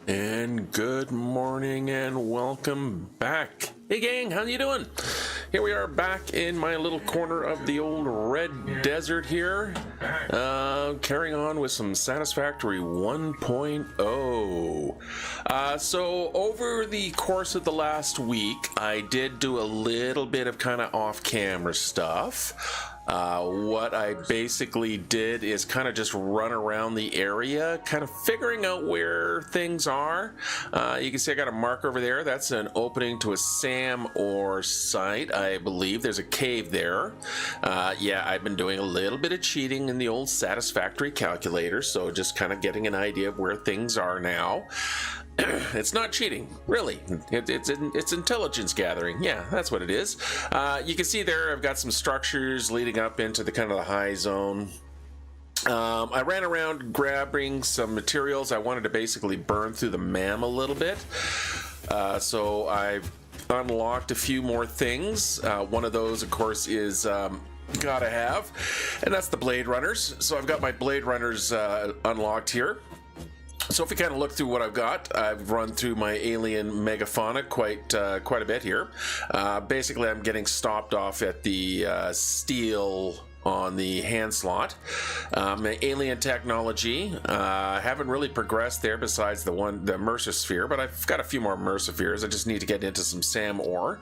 And good morning and welcome back. Hey gang, how you doing? Here we are back in my little corner of the old red desert here, carrying on with some Satisfactory 1.0. So over the course of the last week, I did do a little bit of kind of off-camera stuff. What I basically did is kind of just run around the area, kind of figuring out where things are. You can see I got a mark over there. That's an opening to a SAM ore site, I believe. There's a cave there. Yeah, I've been doing a little bit of cheating in the old Satisfactory calculator, so just kind of getting an idea of where things are now. It's not cheating, really. It's intelligence gathering. Yeah, that's what it is. You can see there I've got some structures leading up into the kind of the high zone. I ran around grabbing some materials. I wanted to basically burn through the MAM a little bit. So I've unlocked a few more things. One of those, of course, is gotta have, and that's the Blade Runners. So I've got my Blade Runners unlocked here. So if we kind of look through what I've got, I've run through my alien megafauna quite a bit here. Basically, I'm getting stopped off at the steel on the hand slot. Alien technology, haven't really progressed there besides the Mercersphere, but I've got a few more Mercerspheres. I just need to get into some SAM ore.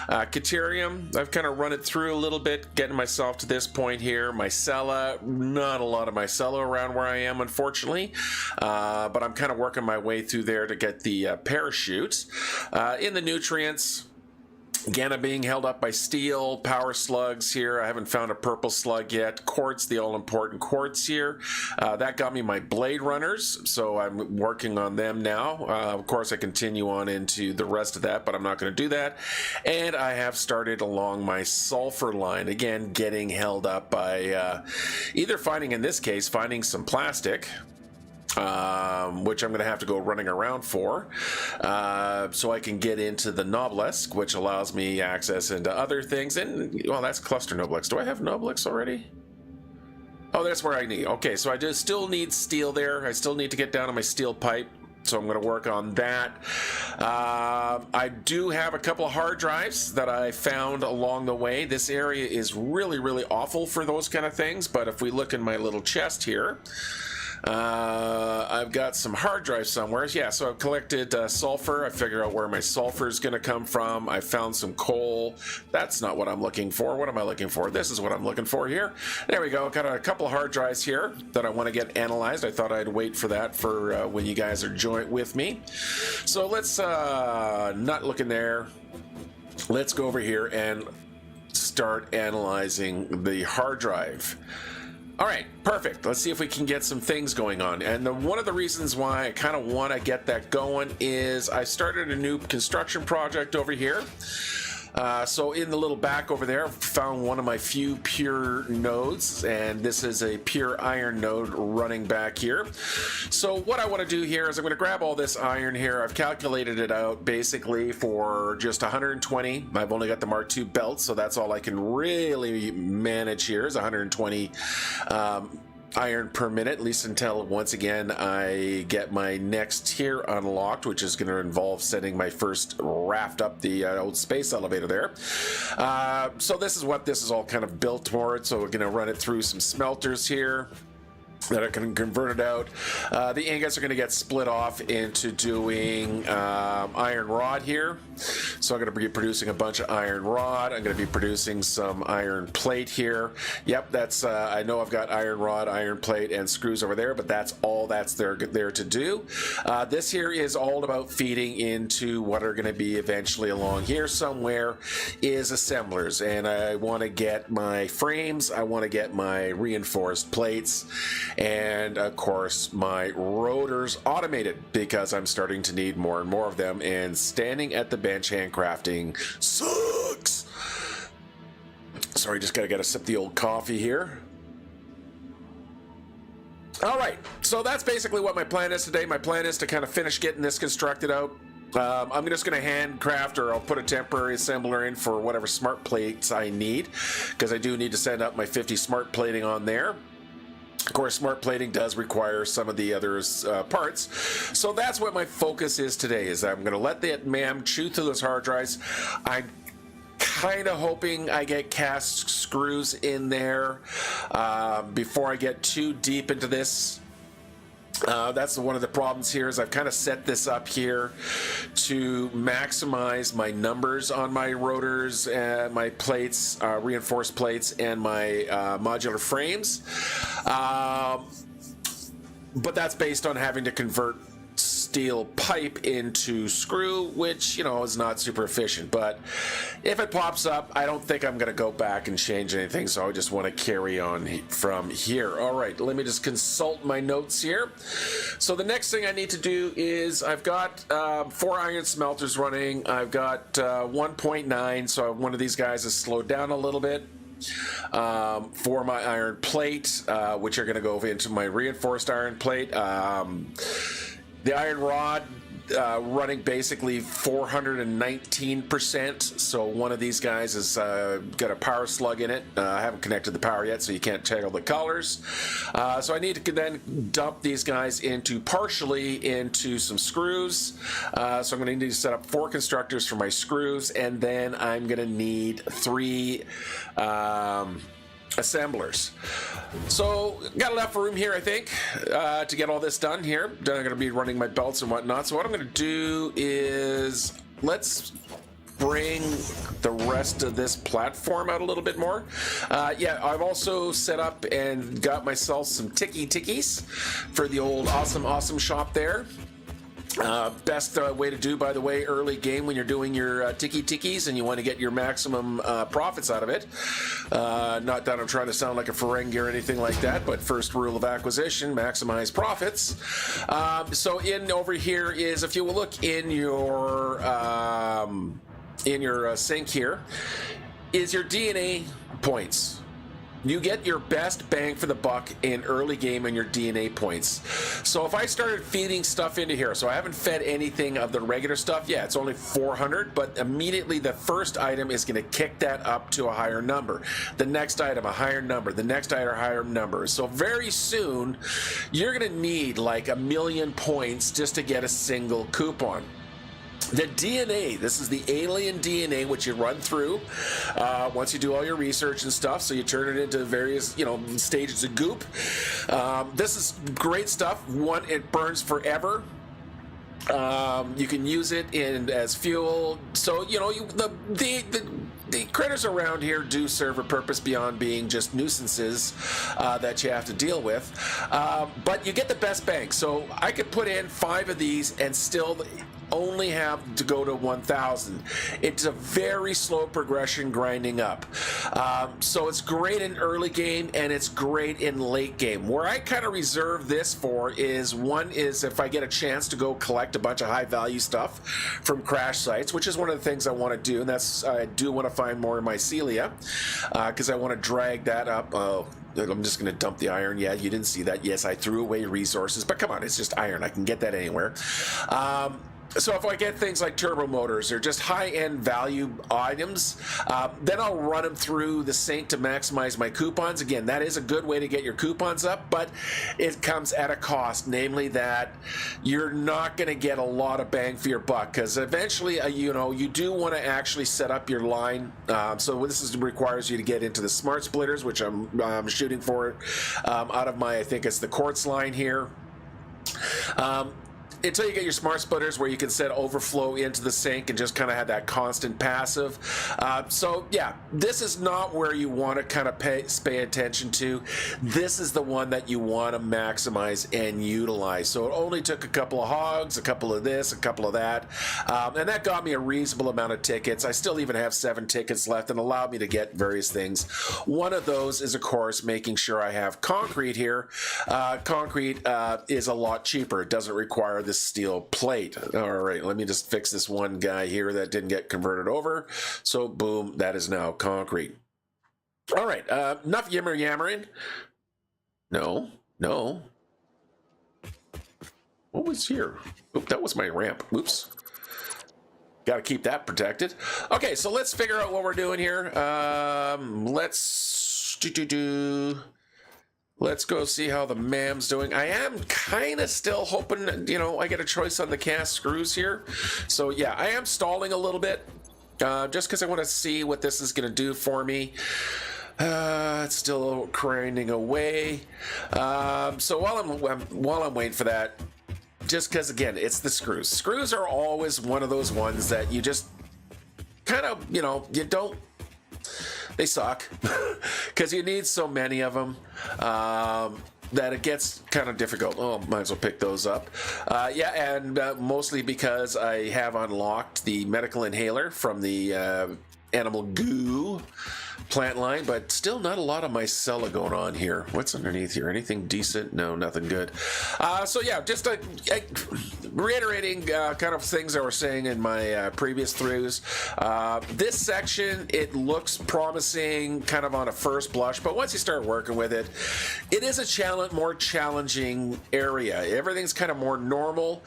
Caterium, I've kind of run it through a little bit, getting myself to this point here. Mycella, not a lot of Mycella around where I am, unfortunately, but I'm kind of working my way through there to get the parachutes. In the nutrients, Ganna being held up by steel, power slugs here. I haven't found a purple slug yet. Quartz, the all-important quartz here. That got me my Blade Runners, so I'm working on them now. Of course, I continue on into the rest of that, but I'm not going to do that. And I have started along my sulfur line, again, getting held up by either finding some plastic, which I'm going to have to go running around for, so I can get into the Noblesque, which allows me access into other things. And, well, that's Cluster Noblesque. Do I have Noblesque already? Oh, that's where I need. Okay, so I just still need steel there. I still need to get down on my steel pipe, so I'm going to work on that. I do have a couple of hard drives that I found along the way. This area is really, really awful for those kind of things, but if we look in my little chest here, I've got some hard drives somewhere. Yeah, so I've collected sulfur. I figure out where my sulfur is going to come from. I found some coal. That's not what I'm looking for. What am I looking for? This is what I'm looking for here. There we go. Got a couple of hard drives here that I want to get analyzed. I thought I'd wait for that for when you guys are joint with me. So let's not look in there. Let's go over here and start analyzing the hard drive. All right, perfect. Let's see if we can get some things going on. And one of the reasons why I kind of want to get that going is I started a new construction project over here. So in the little back over there, I found one of my few pure nodes, and this is a pure iron node running back here. So what I want to do here is I'm going to grab all this iron here. I've calculated it out basically for just 120. I've only got the Mark II belt, so that's all I can really manage here is 120 iron per minute, at least until once again I get my next tier unlocked, which is going to involve sending my first raft up the old space elevator there. So this is what this is all kind of built towards. So we're going to run it through some smelters here that I can convert it out. The ingots are going to get split off into doing iron rod here. So I'm going to be producing a bunch of iron rod. I'm going to be producing some iron plate here. Yep, that's I know I've got iron rod, iron plate, and screws over there, but that's all that's there to do. This here is all about feeding into what are going to be eventually along here somewhere is assemblers, and I want to get my frames. I want to get my reinforced plates, and of course my rotors automated because I'm starting to need more and more of them, and standing at the bench handcrafting sucks. Sorry, just gotta get a sip of the old coffee here. All right, so that's basically what my plan is today. My plan is to kind of finish getting this constructed out. I'm just going to handcraft, or I'll put a temporary assembler in for whatever smart plates I need, because I do need to send up my 50 smart plating on there. Of course, smart plating does require some of the other parts. So that's what my focus is today, is I'm going to let that MAM chew through those hard drives. I'm kind of hoping I get cast screws in there before I get too deep into this. That's one of the problems here, is I've kind of set this up here to maximize my numbers on my rotors and my plates, reinforced plates, and my modular frames. But that's based on having to convert steel pipe into screw, which, you know, is not super efficient. But if it pops up, I don't think I'm going to go back and change anything, so I just want to carry on from here. All right, let me just consult my notes here. So the next thing I need to do is, I've got 4 iron smelters running. I've got 1.9, so one of these guys is slowed down a little bit. For my iron plate, which are going to go into my reinforced iron plate. The iron rod running basically 419%. So one of these guys has got a power slug in it. I haven't connected the power yet, so you can't toggle the colors. So I need to then dump these guys partially into some screws. So I'm going to need to set up 4 constructors for my screws, and then I'm going to need 3 assemblers. So got enough room here, I think, to get all this done here. Then I'm going to be running my belts and whatnot. So what I'm going to do is, let's bring the rest of this platform out a little bit more. Yeah, I've also set up and got myself some tickies for the old awesome shop there. Best way to do, by the way, early game when you're doing your tickies and you want to get your maximum profits out of it. Not that I'm trying to sound like a Ferengi or anything like that, but first rule of acquisition, maximize profits. So over here is, if you will look in your sink here, is your DNA points. You get your best bang for the buck in early game in your DNA points. So if I started feeding stuff into here, so I haven't fed anything of the regular stuff, yeah, it's only 400, but immediately the first item is going to kick that up to a higher number. The next item, a higher number. The next item, a higher number. So very soon, you're going to need like 1,000,000 points just to get a single coupon. The DNA, this is the alien DNA, which you run through once you do all your research and stuff. So you turn it into various, stages of goop. This is great stuff. One, it burns forever. You can use it as fuel. So the critters around here do serve a purpose beyond being just nuisances that you have to deal with. But you get the best bang. So I could put in 5 of these and still only have to go to 1,000. It's a very slow progression grinding up. So it's great in early game and it's great in late game. Where I kind of reserve this for is, one is if I get a chance to go collect a bunch of high value stuff from crash sites, which is one of the things I want to do, and that's, I do want to find more of mycelia because I want to drag that up. I'm just going to dump the iron. Yeah, you didn't see that. Yes, I threw away resources, but come on, it's just iron. I can get that anywhere. So if I get things like turbo motors or just high-end value items, then I'll run them through the sink to maximize my coupons. Again, that is a good way to get your coupons up, but it comes at a cost, namely that you're not going to get a lot of bang for your buck, because eventually, you do want to actually set up your line. So this requires you to get into the smart splitters, which I'm shooting for out of my, I think it's the quartz line here. Until you get your smart splitters where you can set overflow into the sink and just kind of have that constant passive. So yeah, this is not where you want to kind of pay attention to. This is the one that you want to maximize and utilize. So it only took a couple of hogs, a couple of this, a couple of that, and that got me a reasonable amount of tickets. I still even have 7 tickets left and allowed me to get various things. One of those is, of course, making sure I have concrete here. Concrete is a lot cheaper. It doesn't require this steel plate. All right, let me just fix this one guy here that didn't get converted over. So boom, that is now concrete. All right, enough yammering. No. What was here? Oop, that was my ramp. Oops. Got to keep that protected. Okay, so let's figure out what we're doing here. Let's let's go see how the MAM's doing. I am kind of still hoping, you know, I get a choice on the cast screws here. So yeah, I am stalling a little bit, just because I want to see what this is going to do for me. It's still grinding away. So while I'm waiting for that, just because again, it's the screws. Screws are always one of those ones that you just kind of, you know, you don't. They suck because you need so many of them that it gets kind of difficult. Oh, might as well pick those up. Yeah, and mostly because I have unlocked the medical inhaler from the animal goo plant line, but still not a lot of mycella going on here. What's underneath here? Anything decent? No, nothing good. So yeah, just reiterating kind of things I was saying in my previous throughs. This section, it looks promising kind of on a first blush, but once you start working with it, it is a more challenging area. Everything's kind of more normal.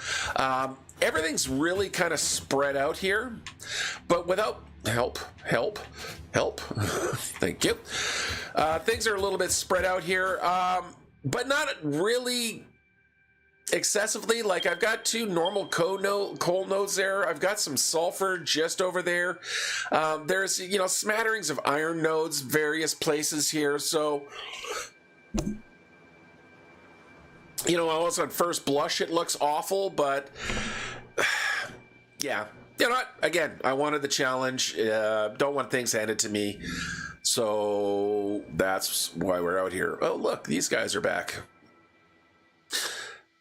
Everything's really kind of spread out here, but without help. Thank you. Things are a little bit spread out here, but not really excessively. Like I've got two normal coal nodes there. I've got some sulfur just over there. There's, you know, smatterings of iron nodes, various places here. So, you know, almost on first blush, it looks awful, but yeah. You know what? Again, I wanted the challenge. Don't want things handed to me. So that's why we're out here. Oh, look, these guys are back.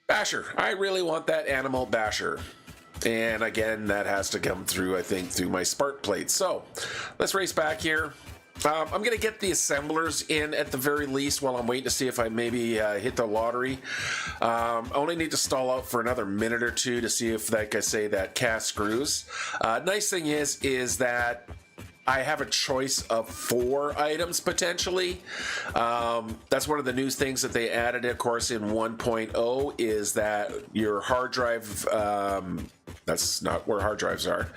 Basher. I really want that animal basher. And again, that has to come through, I think, through my spark plate. So let's race back here. I'm going to get the assemblers in at the very least while I'm waiting to see if I maybe hit the lottery. I only need to stall out for another minute or two to see if, like I say, that cast screws. Nice thing is that I have a choice of 4 items potentially. That's one of the new things that they added, of course, in 1.0 is that your hard drive, that's not where hard drives are.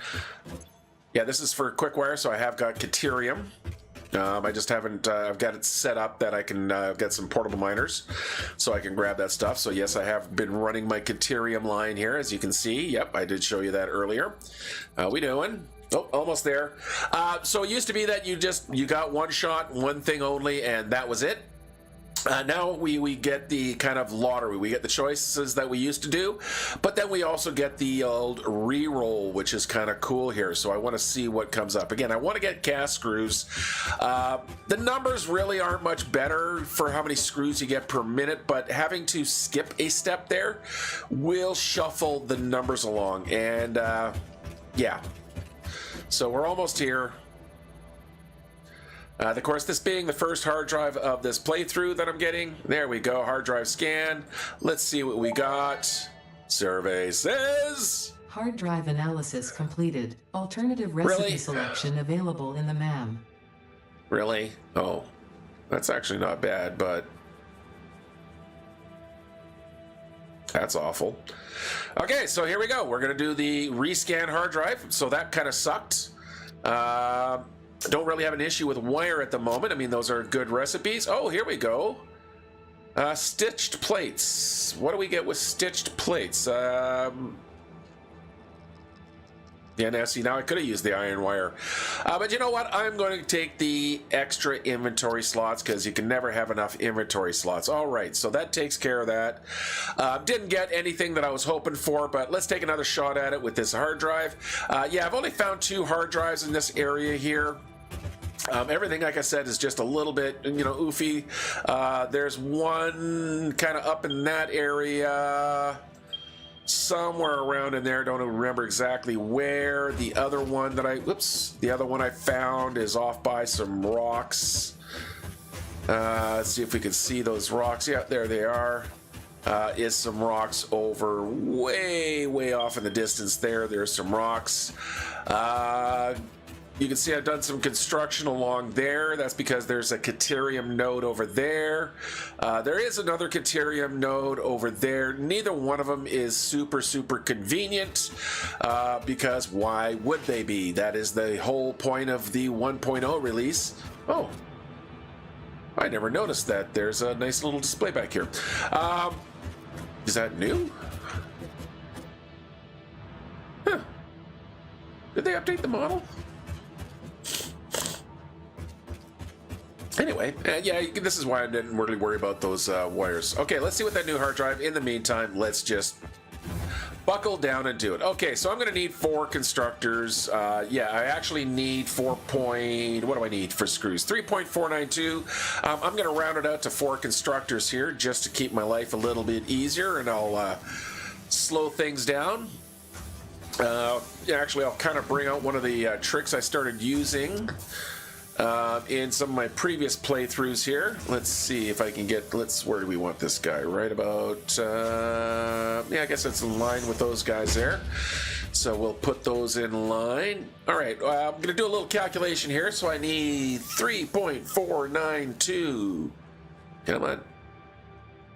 Yeah, this is for QuickWire, so I have got Caterium. I just haven't, I've got it set up that I can get some portable miners so I can grab that stuff. So yes, I have been running my Caterium line here, as you can see. Yep, I did show you that earlier. How we doing? Oh, almost there. So it used to be that you got one shot, one thing only, and that was it. Now we get the kind of lottery. We get the choices that we used to do, but then we also get the old re-roll, which is kind of cool here. So I want to see what comes up. Again, I want to get cast screws. The numbers really aren't much better for how many screws you get per minute, but having to skip a step there will shuffle the numbers along. And yeah, so we're almost here. Of course, this being the first hard drive of this playthrough that I'm getting. There we go, hard drive scan. Let's see what we got. Survey says... Hard drive analysis completed. Alternative recipe selection available in the MAM. Really? Oh, that's actually not bad, but... that's awful. Okay, so here we go. We're going to do the rescan hard drive. So that kind of sucked. Don't really have an issue with wire at the moment. I mean, those are good recipes. Oh, here we go. Stitched plates. What do we get with stitched plates? Yeah, now see, now I could have used the iron wire. But you know what? I'm going to take the extra inventory slots because you can never have enough inventory slots. All right, so that takes care of that. Didn't get anything that I was hoping for, but let's take another shot at it with this hard drive. Yeah, I've only found 2 hard drives in this area here. Everything, like I said, is just a little bit, you know, oofy. There's one kind of up in that area, somewhere around in there. Don't remember exactly where. The other one that the other one I found is off by some rocks. Let's see if we can see those rocks. Yeah, there they are. Is some rocks over way off in the distance there. There's some rocks. You can see I've done some construction along there. That's because there's a Caterium node over there. There is another Caterium node over there. Neither one of them is super convenient because why would they be? That is the whole point of the 1.0 release. Oh, I never noticed that. There's a nice little display back here. Is that new? Huh. Did they update the model? Anyway, yeah, this is why I didn't really worry about those wires. Okay, let's see what that new hard drive. In the meantime, let's just buckle down and do it. Okay, so I'm going to need 4 constructors. Yeah, I actually need 4 point... What do I need for screws? 3.492. I'm going to round it out to 4 constructors here just to keep my life a little bit easier, and I'll slow things down. Yeah, actually, I'll kind of bring out one of the tricks I started using in some of my previous playthroughs here. Let's see if I can get, where do we want this guy? Right about, yeah, I guess it's in line with those guys there. So we'll put those in line. All right, I'm going to do a little calculation here. So I need 3.492. Come on.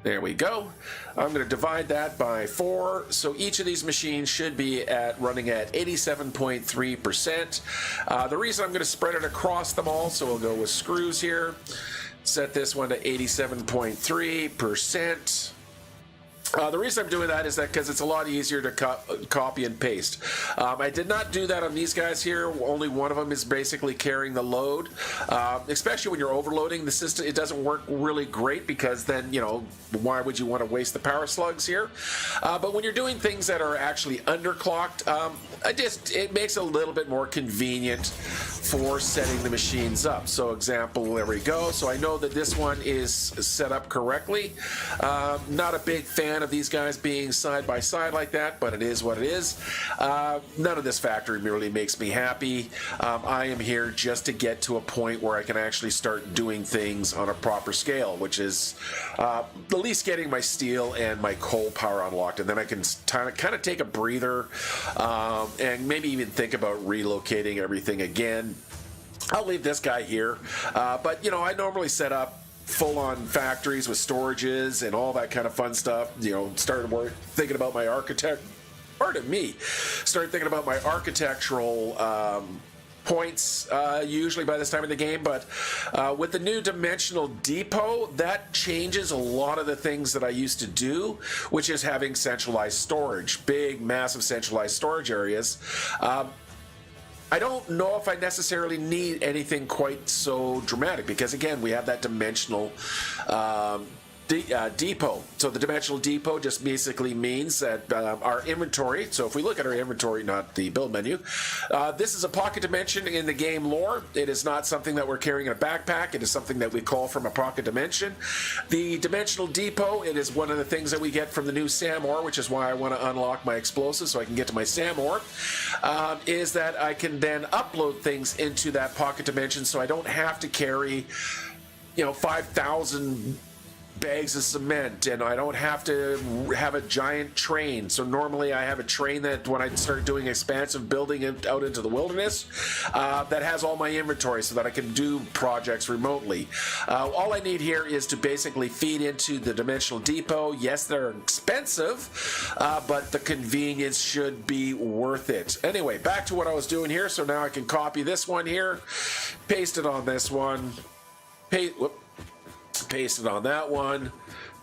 There we go. I'm going to divide that by 4. So each of these machines should be running at 87.3%. The reason I'm going to spread it across them all, so we'll go with screws here. Set this one to 87.3%. The reason I'm doing that is that because it's a lot easier to copy and paste. I did not do that on these guys here. Only one of them is basically carrying the load. Especially when you're overloading the system, it doesn't work really great because then, you know, why would you want to waste the power slugs here? But when you're doing things that are actually underclocked, it makes it a little bit more convenient for setting the machines up. So example, there we go. So I know that this one is set up correctly. Not a big fan of these guys being side by side like that, but it is what it is. None of this factory really makes me happy. I am here just to get to a point where I can actually start doing things on a proper scale, which is at least getting my steel and my coal power unlocked, and then I can kind of take a breather and maybe even think about relocating everything again. I'll leave this guy here, but you know, I normally set up full-on factories with storages and all that kind of fun stuff. You know, started thinking about my started thinking about my architectural points usually by this time in the game, but with the new dimensional depot, that changes a lot of the things that I used to do, which is having centralized storage, big massive centralized storage areas. I don't know if I necessarily need anything quite so dramatic because, again, we have that dimensional depot. So the dimensional depot just basically means that our inventory, so if we look at our inventory, not the build menu, this is a pocket dimension in the game lore. It is not something that we're carrying in a backpack. It is something that we call from a pocket dimension. The dimensional depot, it is one of the things that we get from the new SAM ore, which is why I want to unlock my explosives so I can get to my SAM ore, is that I can then upload things into that pocket dimension so I don't have to carry, you know, 5,000 bags of cement, and I don't have to have a giant train. So normally I have a train that when I start doing expansive building out into the wilderness, that has all my inventory so that I can do projects remotely. All I need here is to basically feed into the dimensional depot. Yes, they're expensive, but the convenience should be worth it. Anyway, back to what I was doing here. So now I can copy this one here, paste it on this one, paste it on that one,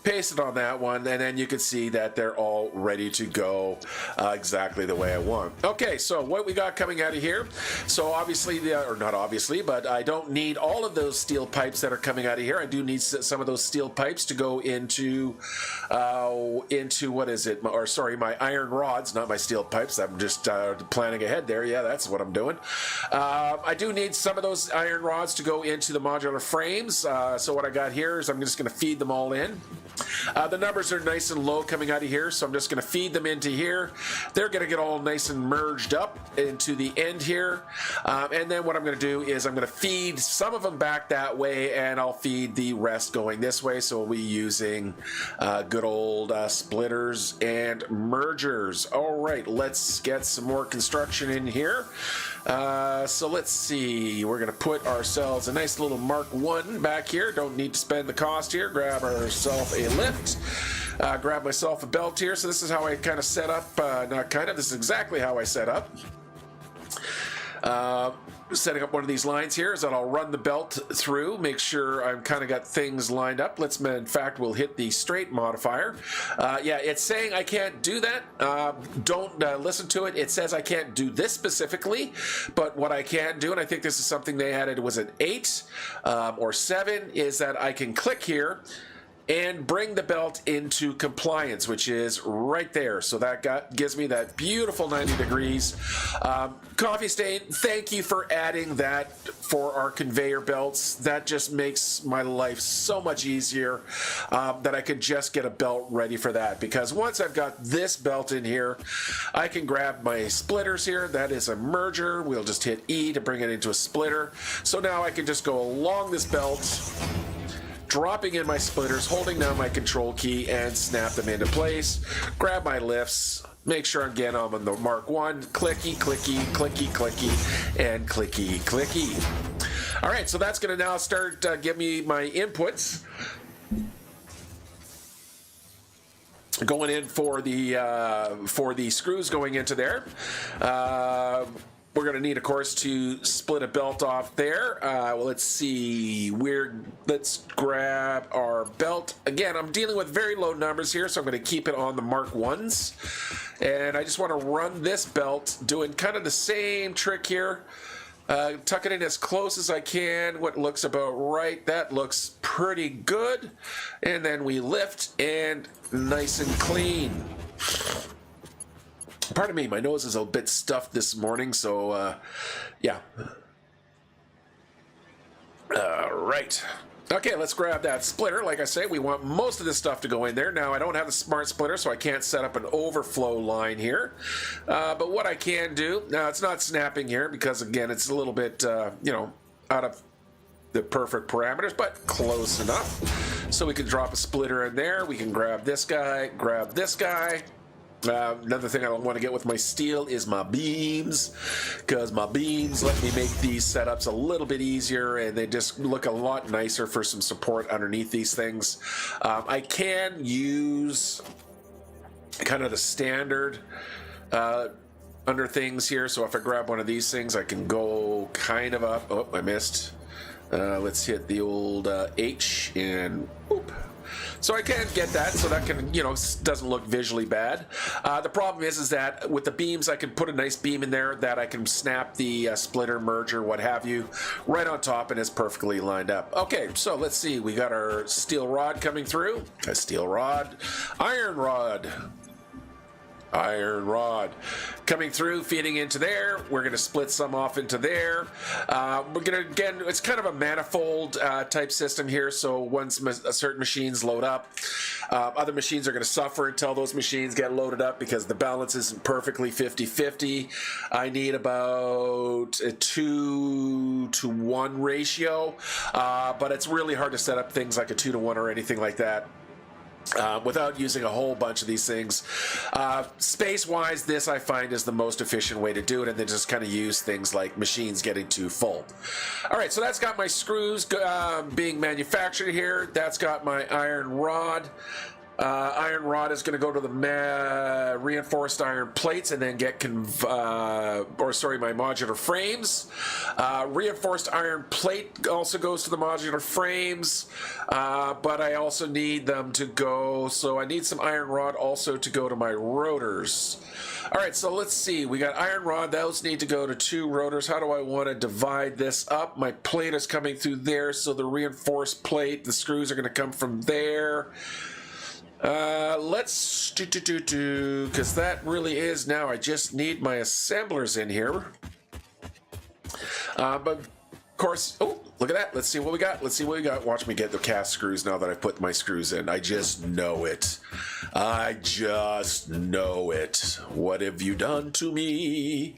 paste it on that one, and then you can see that they're all ready to go exactly the way I want. Okay, so what we got coming out of here, so obviously, or not obviously, but I don't need all of those steel pipes that are coming out of here. I do need some of those steel pipes to go into what is it, or sorry, my iron rods, not my steel pipes. I'm just planning ahead there. Yeah, that's what I'm doing. I do need some of those iron rods to go into the modular frames. So what I got here is I'm just going to feed them all in. The numbers are nice and low coming out of here, so I'm just going to feed them into here. They're going to get all nice and merged up into the end here. And then what I'm going to do is I'm going to feed some of them back that way, and I'll feed the rest going this way. So we'll be using good old splitters and mergers. All right, let's get some more construction in here. So let's see, we're going to put ourselves a nice little Mark 1 back here. Don't need to spend the cost here. Grab ourselves a lift. Grab myself a belt here. So this is how I kind of set up, this is exactly how I set up. Setting up one of these lines here is that I'll run the belt through, make sure I've kind of got things lined up. In fact, we'll hit the straight modifier. Yeah, it's saying I can't do that. Don't listen to it. It says I can't do this specifically, but what I can do, and I think this is something they added, was an 8 or 7, is that I can click here and bring the belt into compliance, which is right there. So that gives me that beautiful 90 degrees. Coffee Stain, thank you for adding that for our conveyor belts. That just makes my life so much easier, that I could just get a belt ready for that. Because once I've got this belt in here, I can grab my splitters here. That is a merger. We'll just hit E to bring it into a splitter. So now I can just go along this belt, dropping in my splitters, holding down my control key, and snap them into place. Grab my lifts, make sure I'm on the Mark 1, clicky, clicky, clicky, clicky, and clicky, clicky. All right, so that's going to now start give me my inputs. Going in for the screws going into there. We're going to need, of course, to split a belt off there. Well, let's see. Let's grab our belt. Again, I'm dealing with very low numbers here, so I'm going to keep it on the Mark 1s. And I just want to run this belt, doing kind of the same trick here. Tuck it in as close as I can. What looks about right. That looks pretty good. And then we lift, and nice and clean. Pardon me, my nose is a bit stuffed this morning, so, yeah. Right. Okay, let's grab that splitter. Like I say, we want most of this stuff to go in there. Now, I don't have the smart splitter, so I can't set up an overflow line here. But what I can do, now it's not snapping here because, again, it's a little bit, out of the perfect parameters, but close enough. So we can drop a splitter in there. We can grab this guy, grab this guy. Another thing I want to get with my steel is my beams, because my beams let me make these setups a little bit easier, and they just look a lot nicer for some support underneath these things. I can use kind of the standard under things here, so if I grab one of these things, I can go kind of up. Oh, I missed. Let's hit the old H and whoop. So I can get that, so that can, doesn't look visually bad. The problem is that with the beams, I can put a nice beam in there that I can snap the splitter, merger, what have you, right on top, and it's perfectly lined up. Okay, so let's see. We got our steel rod coming through. A steel rod. Iron rod. Iron rod coming through, feeding into there. We're going to split some off into there. We're going to, again, it's kind of a manifold type system here, so once certain machines load up, other machines are going to suffer until those machines get loaded up because the balance isn't perfectly 50-50. I need about a 2-to-1 ratio, but it's really hard to set up things like a 2-to-1 or anything like that without using a whole bunch of these things. Space-wise, this I find is the most efficient way to do it, and then just kind of use things like machines getting too full. All right, so that's got my screws being manufactured here. That's got my iron rod. Iron rod is going to go to the reinforced iron plates and then get my modular frames. Reinforced iron plate also goes to the modular frames, but I also need them to go, so I need some iron rod also to go to my rotors. All right, so let's see. We got iron rod. Those need to go to 2 rotors. How do I want to divide this up? My plate is coming through there, so the reinforced plate, the screws are going to come from there. Let's do, because that really is now, I just need my assemblers in here. But of course, oh, look at that. Let's see what we got. Let's see what we got. Watch me get the cast screws now that I've put my screws in. I just know it. I just know it. What have you done to me?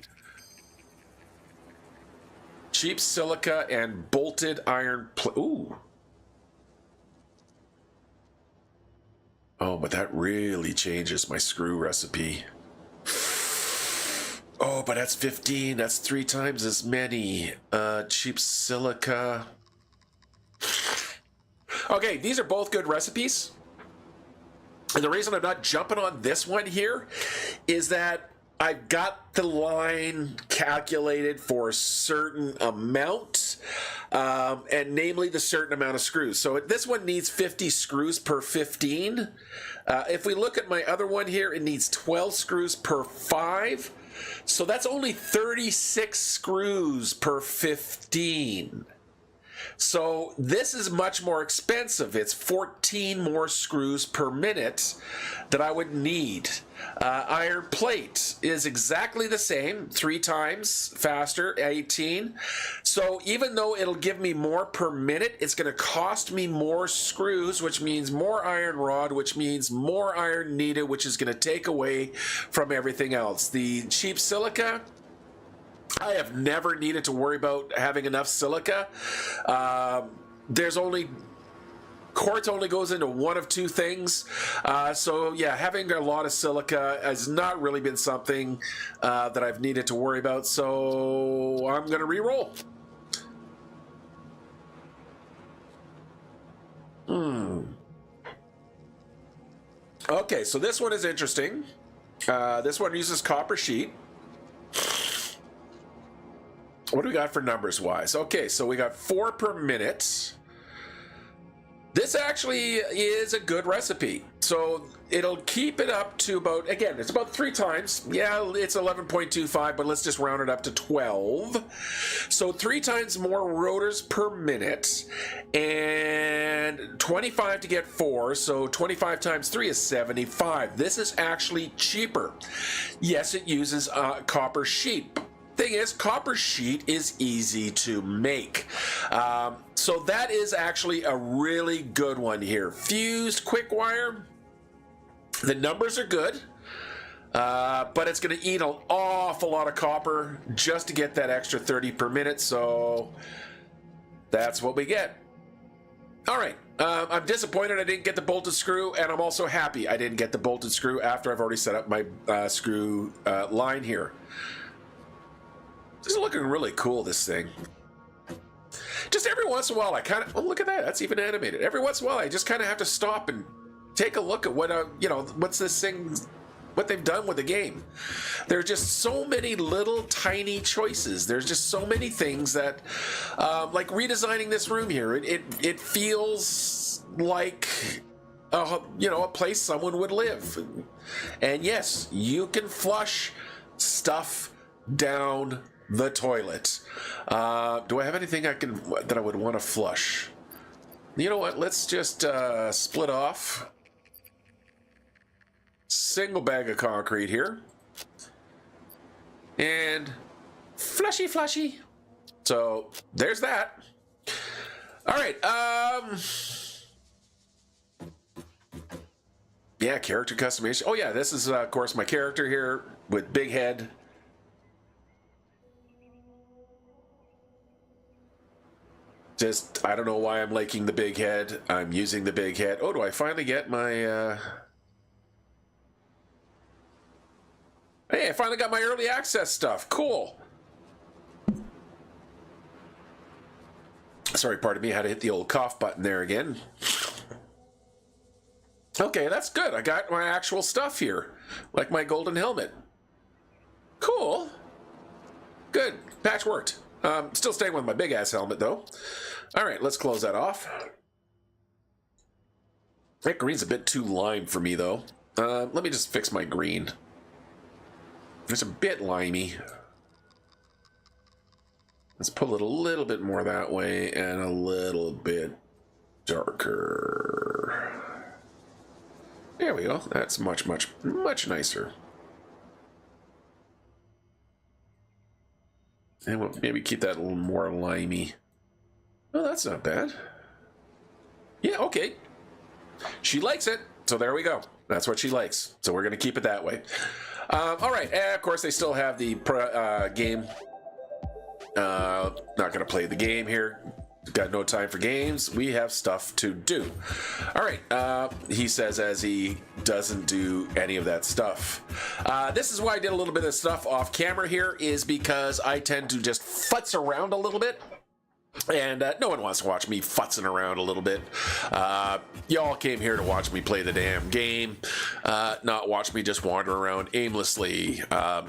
Cheap silica and bolted iron ooh. Oh, but that really changes my screw recipe. Oh, but that's 15. That's 3 times as many. Cheap silica. Okay, these are both good recipes. And the reason I'm not jumping on this one here is that I've got the line calculated for a certain amount, and namely the certain amount of screws. So this one needs 50 screws per 15. If we look at my other one here, it needs 12 screws per 5. So that's only 36 screws per 15. So this is much more expensive. It's 14 more screws per minute that I would need. Iron plate is exactly the same, 3 times faster, 18. So even though it'll give me more per minute, it's going to cost me more screws, which means more iron rod, which means more iron needed, which is going to take away from everything else. The cheap silica, I have never needed to worry about having enough silica. Quartz only goes into one of 2 things. So yeah, having a lot of silica has not really been something that I've needed to worry about. So I'm going to re-roll. Okay, so this one is interesting. This one uses copper sheet. What do we got for numbers wise? Okay, so we got 4 per minute. This actually is a good recipe. So it'll keep it up to about, again, it's about 3 times. Yeah, it's 11.25, but let's just round it up to 12. So 3 times more rotors per minute and 25 to get 4. So 25 times 3 is 75. This is actually cheaper. Yes, it uses copper sheet. Thing is, copper sheet is easy to make. So that is actually a really good one here. Fused quick wire, the numbers are good, but it's going to eat an awful lot of copper just to get that extra 30 per minute, so that's what we get. All right, I'm disappointed I didn't get the bolted screw, and I'm also happy I didn't get the bolted screw after I've already set up my screw line here. This is looking really cool, this thing. Just every once in a while, I kind of, oh, look at that. That's even animated. Every once in a while, I just kind of have to stop and take a look at what, what's this thing, what they've done with the game. There are just so many little tiny choices. There's just so many things that, like redesigning this room here, it feels like, a place someone would live. And yes, you can flush stuff down the toilet. Do I have anything that I would want to flush? You know what? Let's just split off. Single bag of concrete here. And flushy. So there's that. All right. Yeah, character customization. Oh yeah, this is of course my character here with big head. Just, I don't know why I'm liking the big head. I'm using the big head. Oh, do I finally get my, Hey, I finally got my early access stuff. Cool. Sorry, pardon me. I had to hit the old cough button there again. Okay, that's good. I got my actual stuff here. Like my golden helmet. Cool. Good. Patch worked. Still staying with my big-ass helmet, though. All right, let's close that off. That green's a bit too lime for me, though. Let me just fix my green. It's a bit limey. Let's pull it a little bit more that way and a little bit darker. There we go. That's much nicer. And we'll maybe keep that a little more limey. Oh, that's not bad. Yeah, okay. She likes it, so there we go. That's what she likes. So we're going to keep it that way. All right, and of course they still have the game. Not going to play the game here. Got no time for games. We have stuff to do. All right, he says as he doesn't do any of that stuff. This is why I did a little bit of stuff off camera here, is because I tend to just futz around a little bit. And no one wants to watch me futzing around a little bit. Y'all came here to watch me play the damn game, not watch me just wander around aimlessly.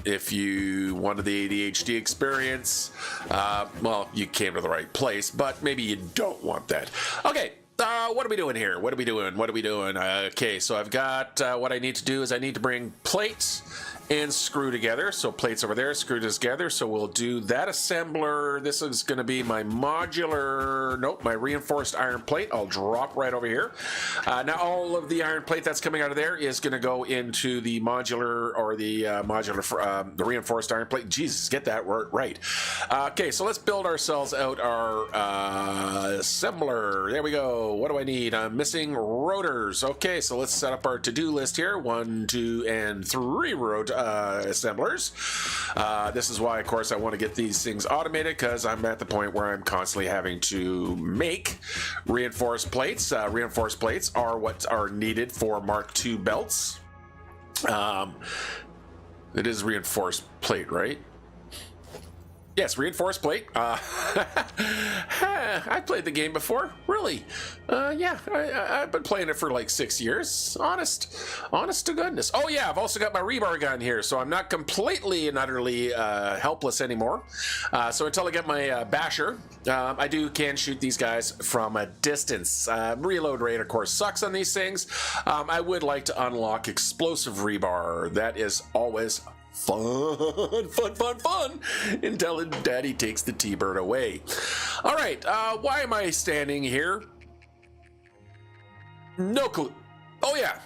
If you wanted the ADHD experience, well, you came to the right place, but maybe you don't want that. Okay. What are we doing here? What are we doing? Okay, so I've got what I need to do is I need to bring plates and screw together. So plates over there, screw together. So we'll do that assembler. This is going to be my modular, nope, my reinforced iron plate. I'll drop right over here. Now all of the iron plate that's coming out of there is going to go into the modular or the the reinforced iron plate. Jesus, get that word right. Okay, so let's build ourselves out our assembler. There we go. What do I need? I'm missing rotors. Okay, so let's set up our to-do list here. 1, 2, and 3 assemblers. This is why, of course, I want to get these things automated, because I'm at the point where I'm constantly having to make reinforced plates. Reinforced plates are what are needed for Mark II belts. It is reinforced plate, right? Yes, reinforced plate. I played the game before. Really? Yeah, I've been playing it for like 6 years. Honest to goodness. Oh yeah, I've also got my rebar gun here, so I'm not completely and utterly helpless anymore. So until I get my basher, I can shoot these guys from a distance. Reload rate, of course, sucks on these things. I would like to unlock explosive rebar. That is always fun until Daddy takes the T-bird away. All right, why am I standing here? No clue. Oh yeah,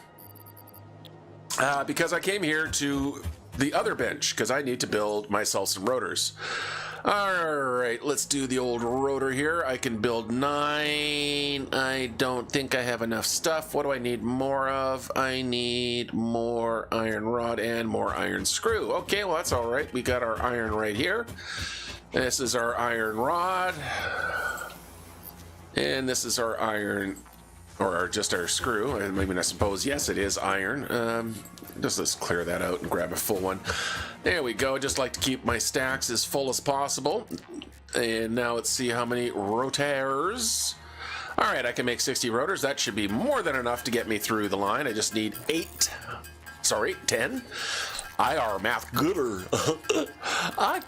because I came here to the other bench because I need to build myself some rotors. All right, let's do the old rotor here. I can build 9. I don't think I have enough stuff. What do I need more of? I need more iron rod and more iron screw. Okay, well, that's all right. We got our iron right here. This is our iron rod. And this is our iron, or just our screw. I mean, I suppose, yes, it is iron. Let's clear that out and grab a full one. There we go. Just like to keep my stacks as full as possible. And now let's see how many rotors. All right, I can make 60 rotors. That should be more than enough to get me through the line. I just need 10. IR math gooder. I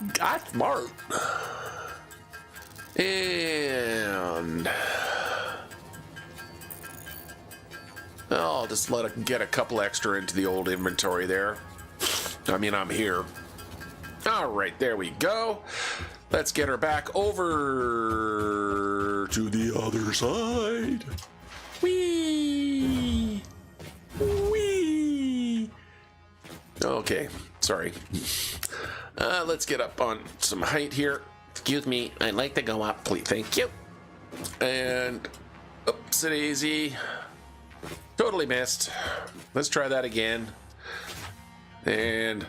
smart. And I'll just get a couple extra into the old inventory there. I mean, I'm here. All right, there we go. Let's get her back over to the other side. Whee! Whee! Okay, sorry. Let's get up on some height here. Excuse me, I'd like to go up, please. Thank you. And, oopsie-daisy. Totally missed. Let's try that again. And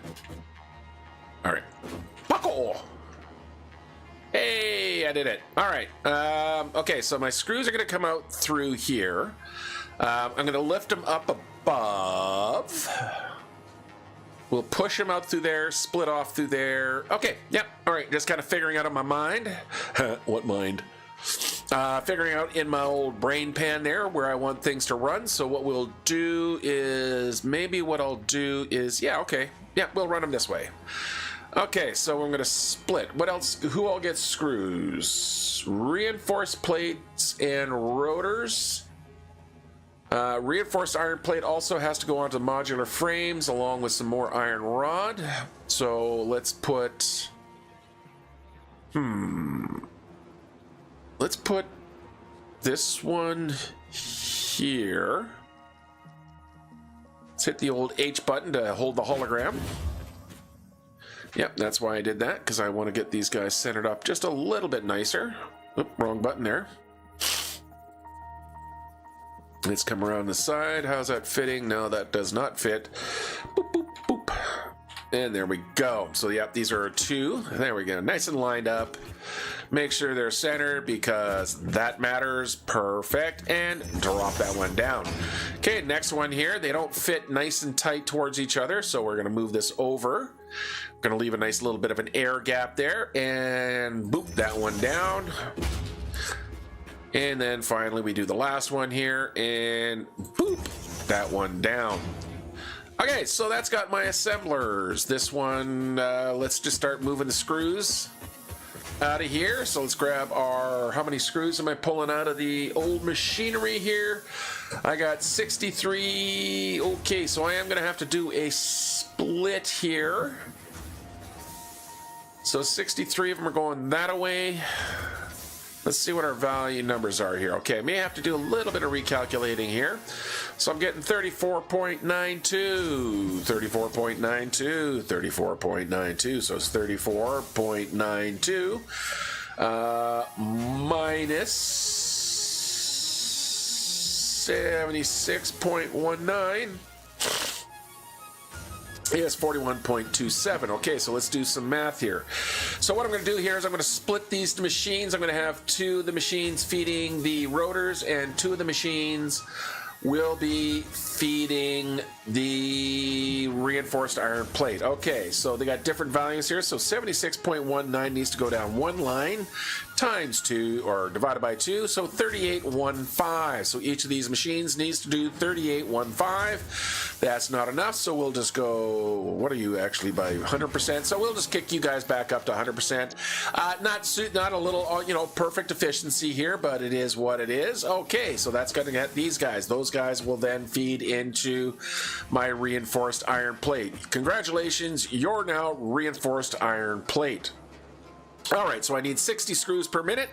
all right, buckle. Hey, I did it. All right. Okay, so my screws are going to come out through here. I'm going to lift them up above. We'll push them out through there, split off through there. Okay, yep. All right, just kind of figuring out in my mind. What mind? Figuring out in my old brain pan there where I want things to run. So what we'll do is, yeah, okay. Yeah, we'll run them this way. Okay, so I'm going to split. What else? Who all gets screws? Reinforced plates and rotors. Reinforced iron plate also has to go onto modular frames along with some more iron rod. So let's put... Let's put this one here. Let's hit the old H button to hold the hologram. Yep, that's why I did that, because I want to get these guys centered up just a little bit nicer. Oop, wrong button there. Let's come around the side. How's that fitting? No, that does not fit. Boop, boop, boop. And there we go. So, yep, these are 2. There we go. Nice and lined up. Make sure they're centered because that matters. Perfect. And drop that one down. Okay, next one here. They don't fit nice and tight towards each other, so we're going to move this over. We're going to leave a nice little bit of an air gap there. And boop, that one down. And then finally we do the last one here, and boop, that one down. Okay, so that's got my assemblers. This one, let's just start moving the screws out of here. So let's grab our, how many screws am I pulling out of the old machinery here? I got 63. Okay, so I am going to have to do a split here. So 63 of them are going that way. Let's see what our value numbers are here. Okay, I may have to do a little bit of recalculating here. So I'm getting 34.92, 34.92, 34.92. So it's 34.92 minus 76.19. Is 41.27. Okay, so let's do some math here. So what I'm going to do here is I'm going to split these machines. I'm going to have two of the machines feeding the rotors, and two of the machines will be feeding the reinforced iron plate. Okay, so they got different values here. So 76.19 needs to go down one line times 2, or divided by 2, so 38.15. So each of these machines needs to do 38.15. That's not enough, so we'll just go, what are you actually, by 100%? So we'll just kick you guys back up to 100%. Not a little, you know, perfect efficiency here, but it is what it is. Okay, so that's going to get these guys. Those guys will then feed into my reinforced iron plate. Congratulations, you're now reinforced iron plate. All right, so I need 60 screws per minute.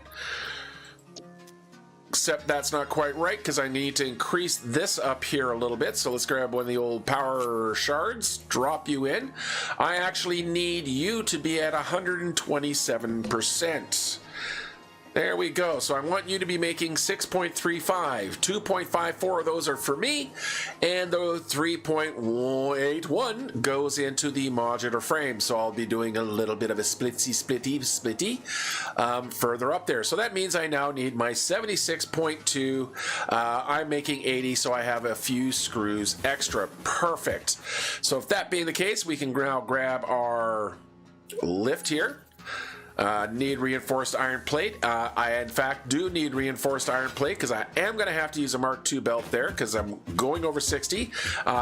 Except that's not quite right, because I need to increase this up here a little bit. So let's grab one of the old power shards, drop you in. I actually need you to be at 127%. There we go. So I want you to be making 6.35. 2.54 of those are for me, and the 3.81 goes into the modular frame. So I'll be doing a little bit of a splitty further up there. So that means I now need my 76.2. I'm making 80, so I have a few screws extra. Perfect. So if that being the case, we can now grab our lift here. Need reinforced iron plate. I in fact do need reinforced iron plate, because I am going to have to use a Mark II belt there, because I'm going over 60.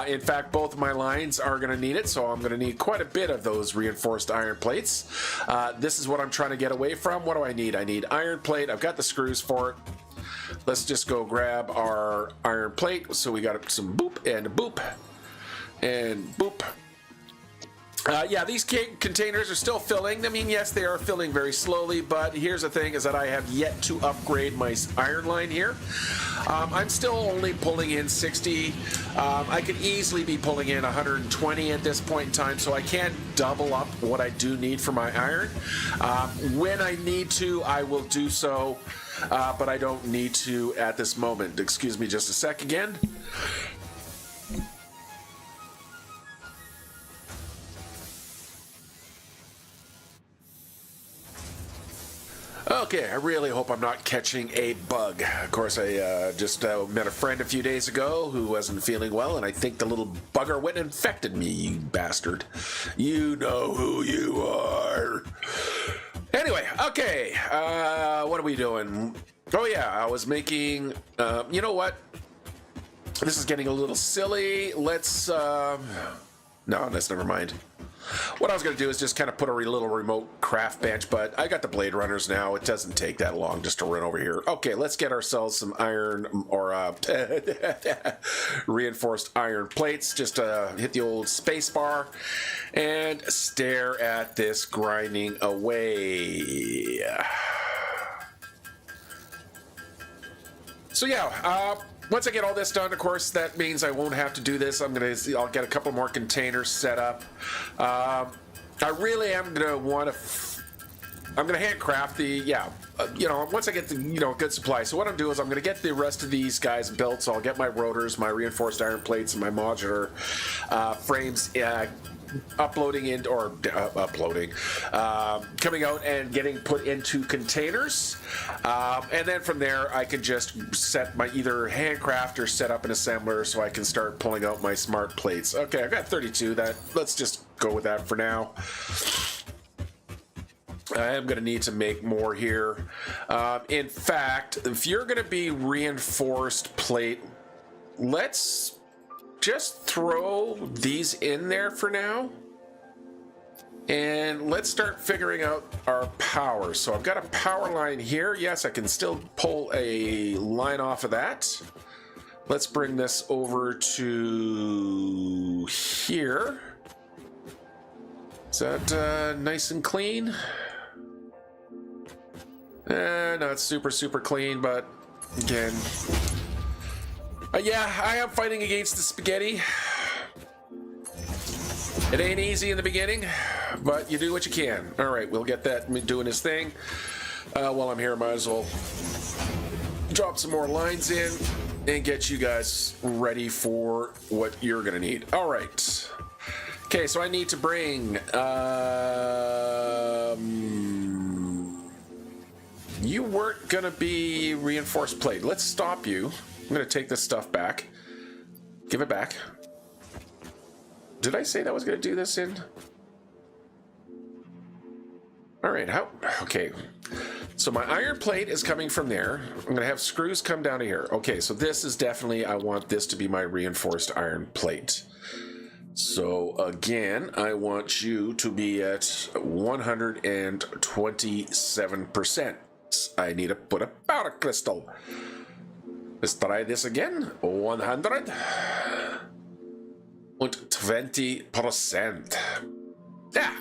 In fact, both of my lines are going to need it, so I'm going to need quite a bit of those reinforced iron plates. This is what I'm trying to get away from. What do I need? I need iron plate. I've got the screws for it. Let's just go grab our iron plate. So we got some boop and a boop and boop. Yeah, these containers are still filling. I mean, yes, they are filling very slowly, but here's the thing, is that I have yet to upgrade my iron line here. I'm still only pulling in 60. I could easily be pulling in 120 at this point in time, so I can't double up what I do need for my iron. When I need to, I will do so, but I don't need to at this moment. Excuse me just a sec again. Okay, I really hope I'm not catching a bug. Of course, I just met a friend a few days ago who wasn't feeling well, and I think the little bugger went and infected me, you bastard. You know who you are. Anyway, okay, what are we doing? Oh yeah, I was making, you know what? This is getting a little silly. Let's, no, let's never mind. What I was going to do is just kind of put a little remote craft bench, but I got the Blade Runners now. It doesn't take that long just to run over here. Okay, let's get ourselves some iron, or reinforced iron plates. Just hit the old space bar and stare at this grinding away. So yeah, once I get all this done, of course, that means I won't have to do this. I'll get a couple more containers set up. I really am gonna want to. I'm gonna handcraft the you know, once I get the good supply. So what I'm doing is I'm gonna get the rest of these guys built. So I'll get my rotors, my reinforced iron plates, and my modular frames. Uploading coming out and getting put into containers, and then from there I can just set my either handcraft or set up an assembler so I can start pulling out my smart plates. Okay, I've got 32. Let's just go with that for now. I am going to need to make more here. In fact, if you're going to be reinforced plate, let's just throw these in there for now. And let's start figuring out our power. So I've got a power line here. Yes, I can still pull a line off of that. Let's bring this over to here. Is that nice and clean? Not super clean, but again, yeah, I am fighting against the spaghetti. It ain't easy in the beginning, but you do what you can. All right, we'll get that doing his thing. While I'm here, might as well drop some more lines in and get you guys ready for what you're gonna need. All right. Okay, so I need to bring. You weren't gonna be reinforced plate. Let's stop you. I'm gonna take this stuff back. Give it back. Did I say that I was gonna do this in? All right, how? Okay. So my iron plate is coming from there. I'm gonna have screws come down to here. Okay, so this is definitely, I want this to be my reinforced iron plate. So again, I want you to be at 127%. I need to put a powder crystal. Let's try this again. 120%. Yeah,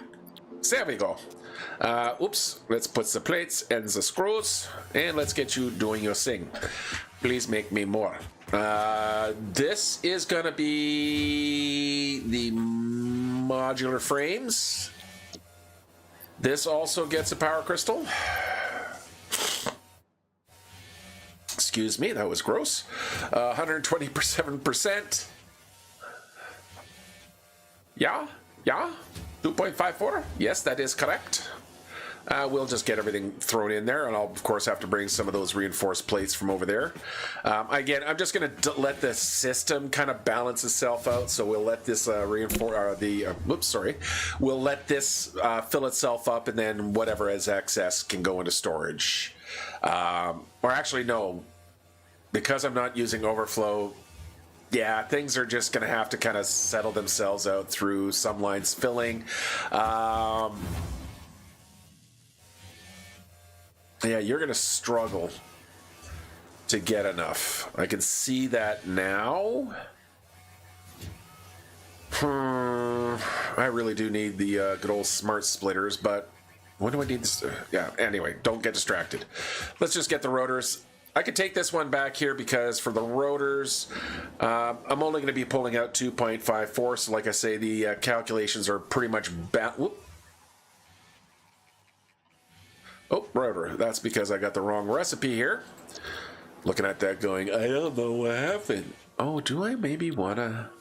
there we go. Oops, let's put the plates and the screws, and let's get you doing your thing. Please make me more. This is gonna be the modular frames. This also gets a power crystal. Excuse me, that was gross. 127%. Yeah? 2.54? Yes, that is correct. We'll just get everything thrown in there, and I'll, of course, have to bring some of those reinforced plates from over there. Again, I'm just going to let the system kind of balance itself out, so we'll let this we'll let this fill itself up, and then whatever is excess can go into storage. Or actually, no, because I'm not using overflow, yeah, things are just going to have to kind of settle themselves out through some lines filling. Yeah, you're going to struggle to get enough. I can see that now. I really do need the good old smart splitters, but when do I need this? Yeah, anyway, don't get distracted. Let's just get the rotors. I could take this one back here because for the rotors, I'm only going to be pulling out 2.54. So like I say, the calculations are pretty much Oh, rotor. That's because I got the wrong recipe here. Looking at that going, I don't know what happened. Oh, do I maybe want to...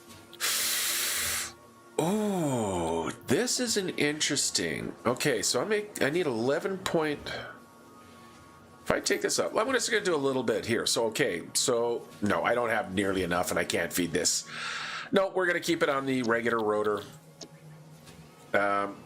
Oh, this is an interesting... Okay, so I need 11 point... If I take this up, I'm just going to do a little bit here. So, okay, so no, I don't have nearly enough and I can't feed this. No, we're going to keep it on the regular rotor.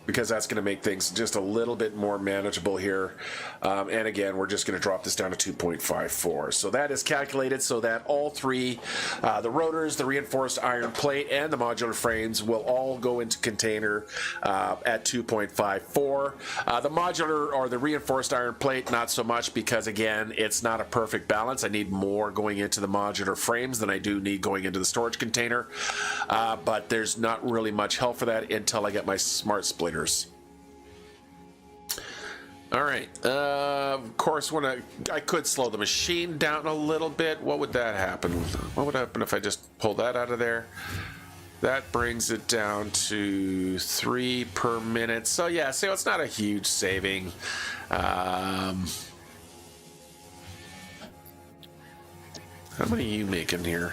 Because that's going to make things just a little bit more manageable here. And again, we're just going to drop this down to 2.54. So that is calculated so that all three, the rotors, the reinforced iron plate, and the modular frames will all go into container at 2.54. The modular or the reinforced iron plate, not so much because, again, it's not a perfect balance. I need more going into the modular frames than I do need going into the storage container. But there's not really much help for that until I get my smart splitters. All right. Of course, when I could slow the machine down a little bit. What would that happen? What would happen if I just pull that out of there? That brings it down to 3 per minute. So yeah, so it's not a huge saving. How many are you making here?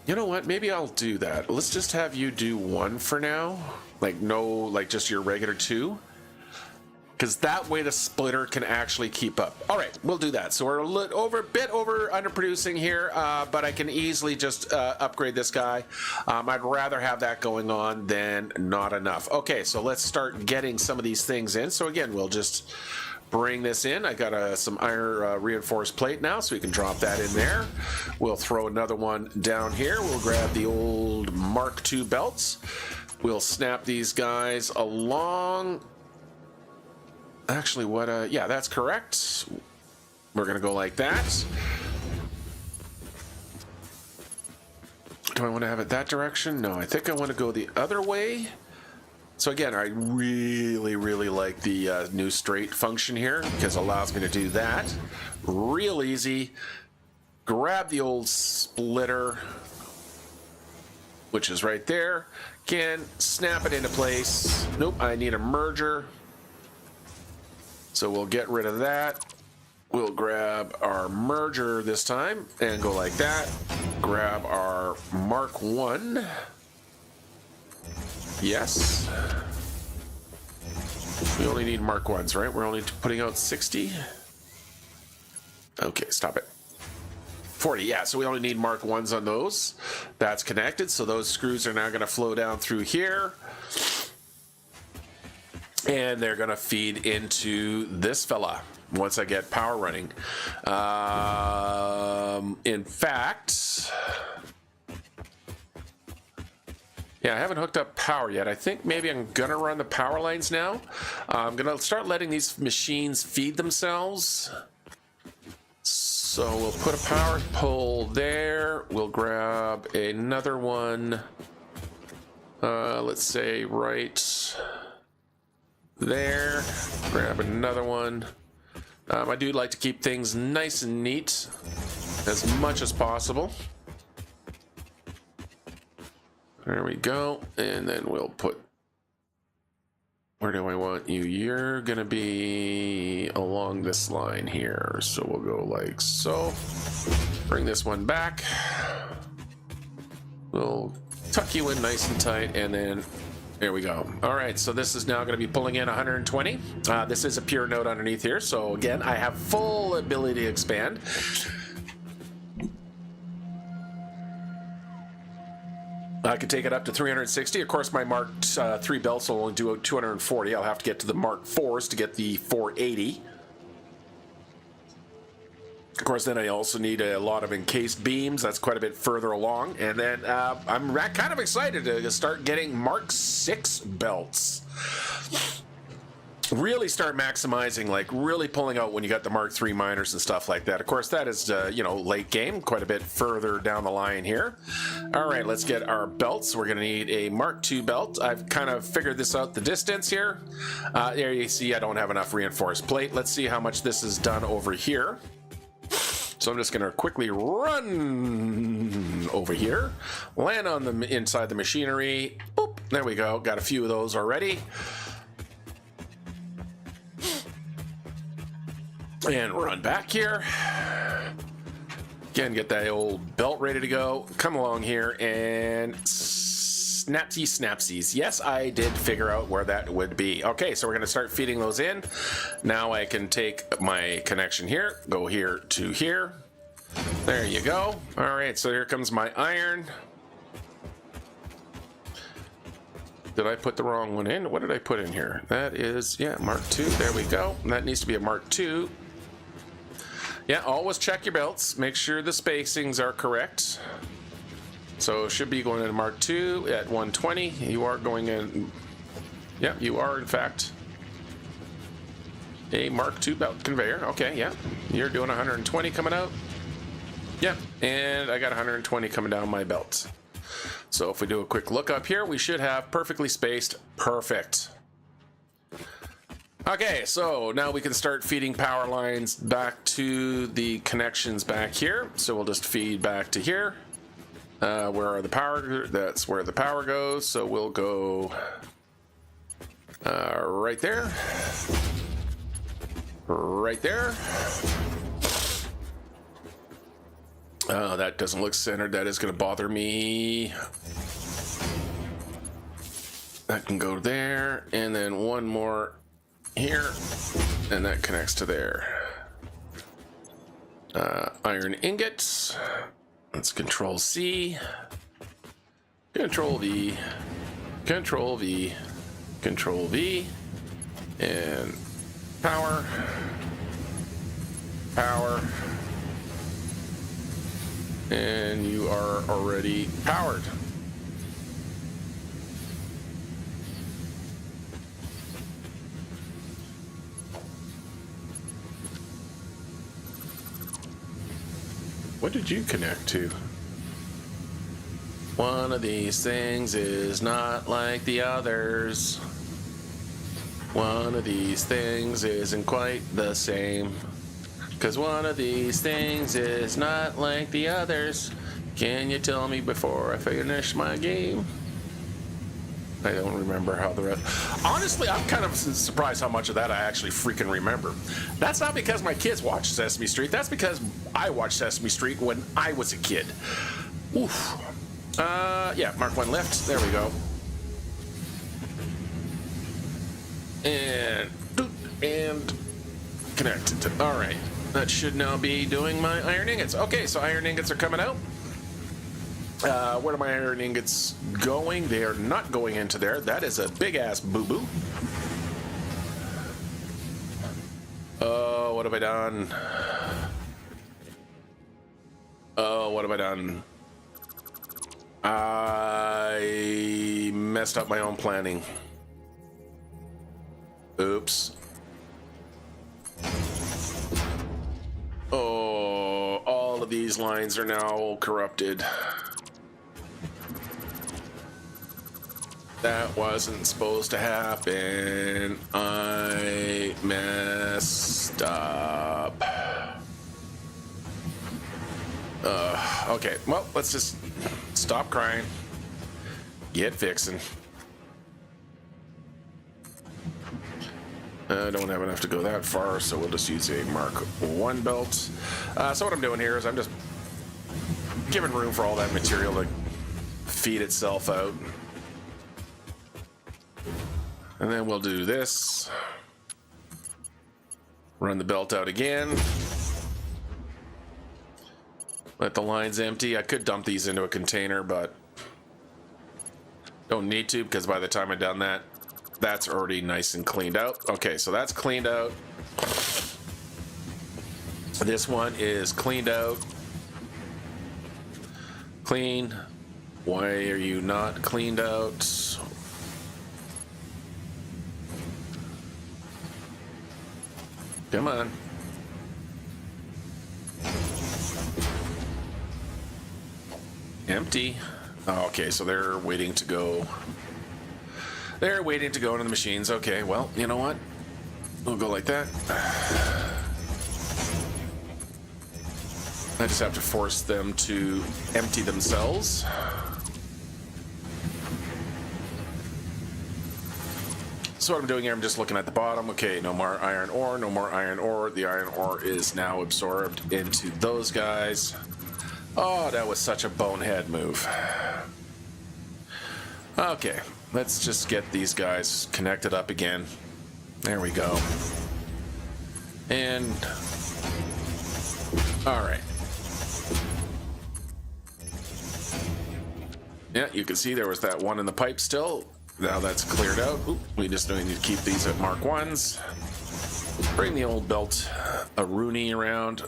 You know what? Maybe I'll do that. Let's just have you do 1 for now. Like, no, like just your regular 2. because that way the splitter can actually keep up. All right, we'll do that. So we're a bit over underproducing here, but I can easily just upgrade this guy. I'd rather have that going on than not enough. Okay, so let's start getting some of these things in. So again, we'll just bring this in. I got some iron reinforced plate now, so we can drop that in there. We'll throw another one down here. We'll grab the old Mark II belts. We'll snap these guys along. Actually, yeah, that's correct. We're gonna go like that. Do I want to have it that direction? No, I think I want to go the other way. So again, I really like the new straight function here because it allows me to do that. Real easy. Grab the old splitter, which is right there. Again, snap it into place. Nope, I need a merger. So we'll get rid of that. We'll grab our merger this time and go like that. Grab our Mark 1. Yes. We only need Mark 1s, right? We're only putting out 60. Okay, stop it. 40, yeah, so we only need Mark 1s on those. That's connected, so those screws are now going to flow down through here. And they're going to feed into this fella once I get power running. In fact, yeah, I haven't hooked up power yet. I think maybe I'm going to run the power lines now. I'm going to start letting these machines feed themselves. So we'll put a power pole there. We'll grab another one. Let's say right there. Grab another one. I do like to keep things nice and neat as much as possible. There we go. And then we'll put, where do I want you? You're gonna be along this line here. So we'll go like so. Bring this one back. We'll tuck you in nice and tight, and then there we go. All right, so this is now going to be pulling in 120. This is a pure node underneath here. So again, I have full ability to expand. I could take it up to 360. Of course, my Mark III belts will only do 240. I'll have to get to the Mark IVs to get the 480. Of course, then I also need a lot of encased beams. That's quite a bit further along. And then I'm kind of excited to start getting Mark VI belts. Really start maximizing, like really pulling out when you got the Mark III miners and stuff like that. Of course, that is, late game, quite a bit further down the line here. All right, let's get our belts. We're going to need a Mark II belt. I've kind of figured this out, the distance here. There you see I don't have enough reinforced plate. Let's see how much this is done over here. So I'm just going to quickly run over here, land on the inside the machinery. Boop, there we go. Got a few of those already. And run back here. Again, get that old belt ready to go. Come along here and snapsies. Yes, I did figure out where that would be. Okay, so we're going to start feeding those in. Now I can take my connection here, go here to here. There you go. All right, so here comes my iron. Did I put the wrong one in? What did I put in here? That is, yeah, Mark II. There we go. And that needs to be a Mark II. Yeah, always check your belts. Make sure the spacings are correct. So it should be going into Mark II at 120. You are going in. Yeah, you are, in fact, a Mark II belt conveyor. Okay, yeah. You're doing 120 coming out. Yeah, and I got 120 coming down my belt. So if we do a quick look up here, we should have perfectly spaced. Perfect. Okay, so now we can start feeding power lines back to the connections back here. So we'll just feed back to here. Where are the power? That's where the power goes. So we'll go right there. Right there. That doesn't look centered. That is going to bother me. That can go there. And then one more here, and that connects to there. Iron ingots. Let's Control C, Control V, Control V, Control V, and power, power, and you are already powered. What did you connect to? One of these things is not like the others. One of these things isn't quite the same. 'Cause one of these things is not like the others. Can you tell me before I finish my game? I don't remember how the rest... Honestly, I'm kind of surprised how much of that I actually freaking remember. That's not because my kids watch Sesame Street. That's because I watched Sesame Street when I was a kid. Oof. Yeah, Mark 1 left. There we go. And connected. All right. That should now be doing my iron ingots. Okay, so iron ingots are coming out. Where are my iron ingots going? They are not going into there. That is a big-ass boo-boo. Oh, what have I done? Oh, what have I done? I messed up my own planning. Oops. Oh, all of these lines are now corrupted. That wasn't supposed to happen. I messed up. Okay, well, let's just stop crying. Get fixing. I don't have enough to go that far, so we'll just use a Mark 1 belt. So what I'm doing here is I'm just giving room for all that material to feed itself out. And then we'll do this. Run the belt out again. Let the lines empty. I could dump these into a container, but don't need to because by the time I've done that, that's already nice and cleaned out. Okay, so that's cleaned out. This one is cleaned out. Clean. Why are you not cleaned out? Come on. Empty. Oh, okay, so they're waiting to go. They're waiting to go into the machines. Okay, well, you know what? We'll go like that. I just have to force them to empty themselves. So what I'm doing here, I'm just looking at the bottom. Okay, no more iron ore, no more iron ore. The iron ore is now absorbed into those guys. Oh, that was such a bonehead move. Okay, let's just get these guys connected up again. There we go. And, all right. Yeah, you can see there was that one in the pipe still. Now that's cleared out. Oop, we just need to keep these at Mark 1s. Bring the old belt a Rooney around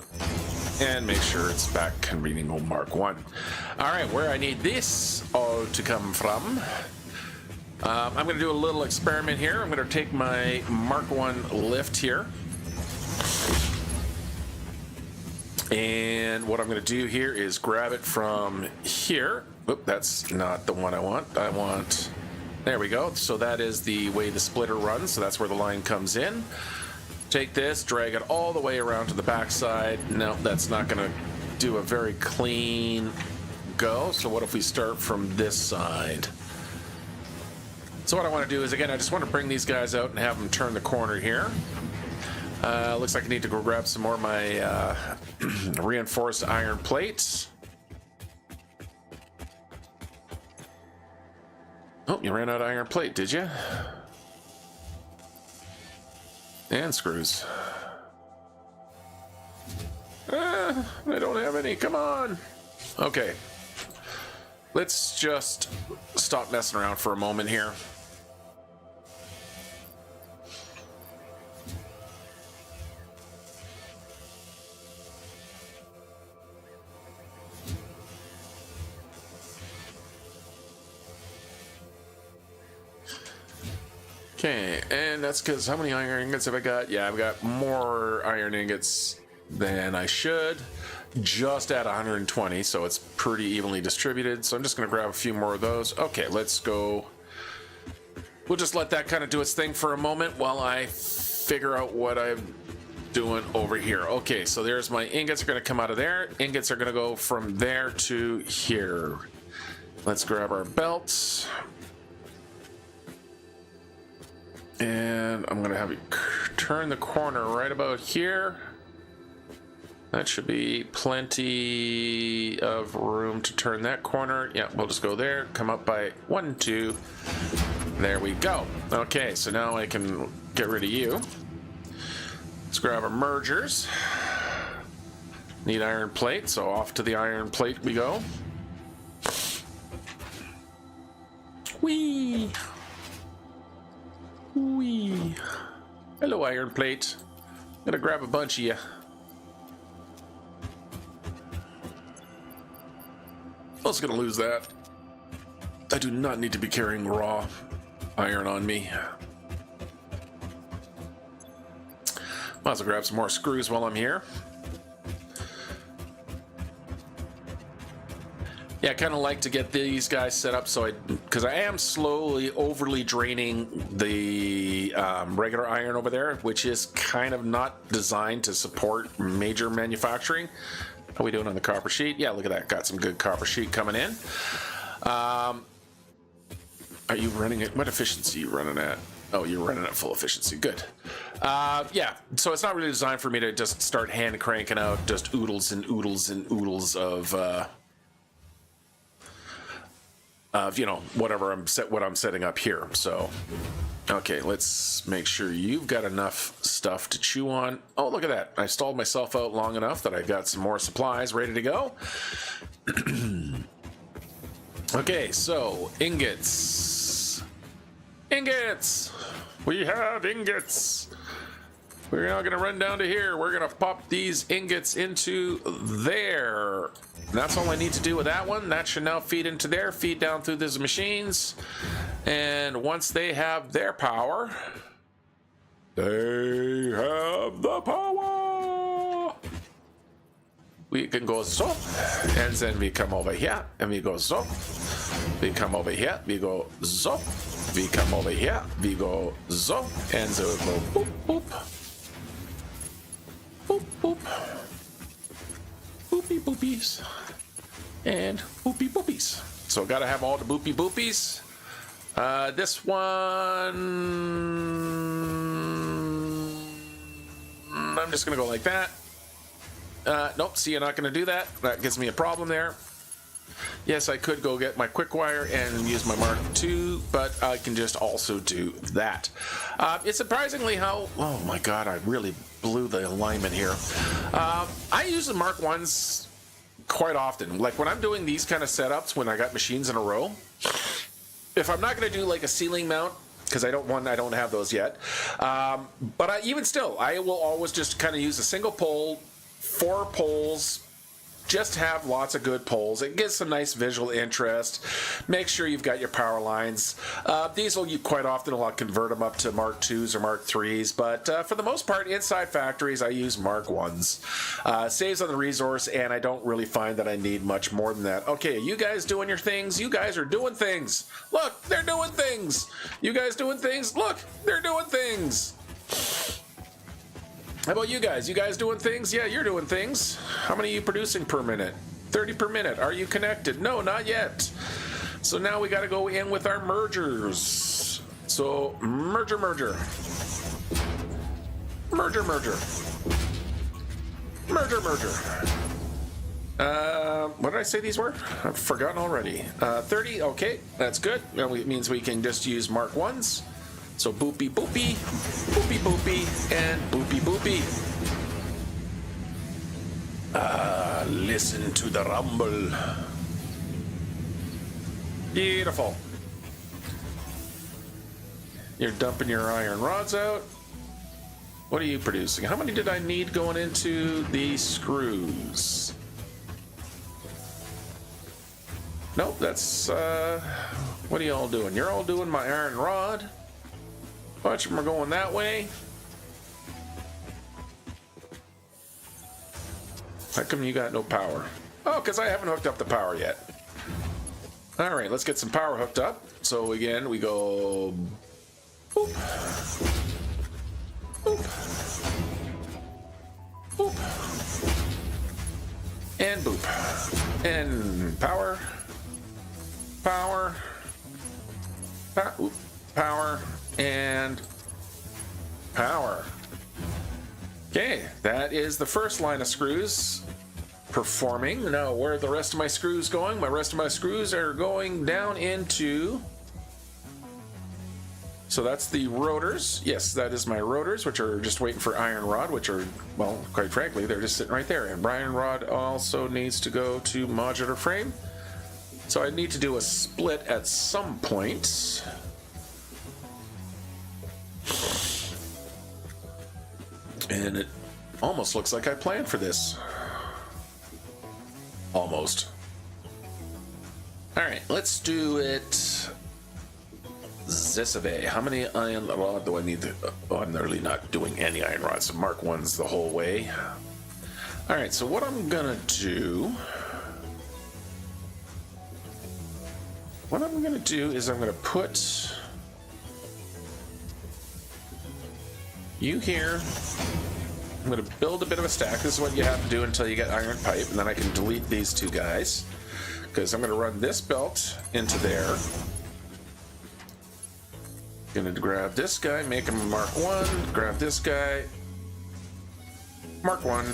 and make sure it's back convening old Mark 1. All right, where I need this all to come from. I'm going to do a little experiment here. I'm going to take my Mark 1 lift here. And what I'm going to do here is grab it from here. Oop, that's not the one I want. I want... There we go. So that is the way the splitter runs. So that's where the line comes in. Take this, drag it all the way around to the backside. No, that's not going to do a very clean go. So what if we start from this side? So what I want to do is, again, I just want to bring these guys out and have them turn the corner here. Looks like I need to go grab some more of my reinforced iron plates. Oh, you ran out of iron plate, did you? And screws. I don't have any. Come on. Okay. Let's just stop messing around for a moment here. Okay, and that's because how many iron ingots have I got? Yeah, I've got more iron ingots than I should. Just at 120, so it's pretty evenly distributed. So I'm just going to grab a few more of those. Okay, let's go. We'll just let that kind of do its thing for a moment while I figure out what I'm doing over here. Okay, so there's my ingots are going to come out of there. Ingots are going to go from there to here. Let's grab our belts. And I'm going to have you turn the corner right about here. That should be plenty of room to turn that corner. Yeah, we'll just go there, come up by 1, 2. There we go. Okay, so now I can get rid of you. Let's grab our mergers. Need iron plate, so off to the iron plate we go. Whee! Whee! Hello, iron plate. I'm gonna grab a bunch of you. I was gonna lose that. I do not need to be carrying raw iron on me. Might as well grab some more screws while I'm here. Yeah, I kind of like to get these guys set up so because I am slowly overly draining the regular iron over there, which is kind of not designed to support major manufacturing. How are we doing on the copper sheet? Yeah, look at that. Got some good copper sheet coming in. Are you running at what efficiency are you running at? Oh, you're running at full efficiency. Good. Yeah, so it's not really designed for me to just start hand cranking out just oodles and oodles and oodles of you know, whatever what I'm setting up here. So, okay, let's make sure you've got enough stuff to chew on. Oh, look at that. I stalled myself out long enough that I got some more supplies ready to go. Okay, so ingots. Ingots! We have ingots. We're now gonna run down to here. We're gonna pop these ingots into there. And that's all I need to do with that one. That should now feed into there, feed down through these machines. And once they have their power, they have the power. We can go so, and then we come over here, and we go so. We come over here, we go so. We come over here, we go so, and so we go boop, boop. Boop, boop. Boopy boopies. And boopy boopies. So gotta have all the boopy boopies. This one, I'm just gonna go like that. Nope, see, you're not gonna do that. That gives me a problem there. Yes, I could go get my quick wire and use my Mark II, but I can just also do that. It's surprisingly how, oh my god, I really blew the alignment here. I use the Mark I's quite often. Like when I'm doing these kind of setups, when I got machines in a row, if I'm not going to do like a ceiling mount, because I don't have those yet, but even still, I will always just kind of use a single pole, 4 poles. Just have lots of good poles. It gives some nice visual interest. Make sure you've got your power lines. These will, you quite often will convert them up to Mark IIs or Mark IIIs, but for the most part, inside factories, I use Mark I's. Saves on the resource, and I don't really find that I need much more than that. Okay, you guys doing your things? You guys are doing things. Look, they're doing things. You guys doing things? Look, they're doing things. How about you guys? You guys doing things? Yeah, you're doing things. How many are you producing per minute? 30 per minute. Are you connected? No, not yet. So now we got to go in with our mergers. So merger. Merger. What did I say these were? I've forgotten already. 30. Okay, that's good. That means we can just use Mark I's. So boopy boopy, boopy boopy, and boopy boopy. Listen to the rumble. Beautiful. You're dumping your iron rods out. What are you producing? How many did I need going into the screws? Nope, that's, what are you all doing? You're all doing my iron rod. A bunch of them are going that way. How come you got no power? Oh, because I haven't hooked up the power yet. All right, let's get some power hooked up. So again, we go boop, boop, boop, and boop, and power, power, power, and power. Okay, that is the first line of screws performing. Now, where are the rest of my screws going? My rest of my screws are going down into... So that's the rotors. Yes, that is my rotors, which are just waiting for iron rod, which are, well, quite frankly, they're just sitting right there. And iron rod also needs to go to modular frame. So I need to do a split at some point. And it almost looks like I planned for this. Almost. All right, let's do it this way. How many iron rod do I need to... Oh, I'm really not doing any iron rods, so mark ones the whole way. All right, so what I'm gonna do... What I'm gonna do is I'm gonna put... you here. I'm going to build a bit of a stack. This is what you have to do until you get iron pipe, and then I can delete these two guys, because I'm going to run this belt into there. Going to grab this guy, make him mark 1, grab this guy, mark 1,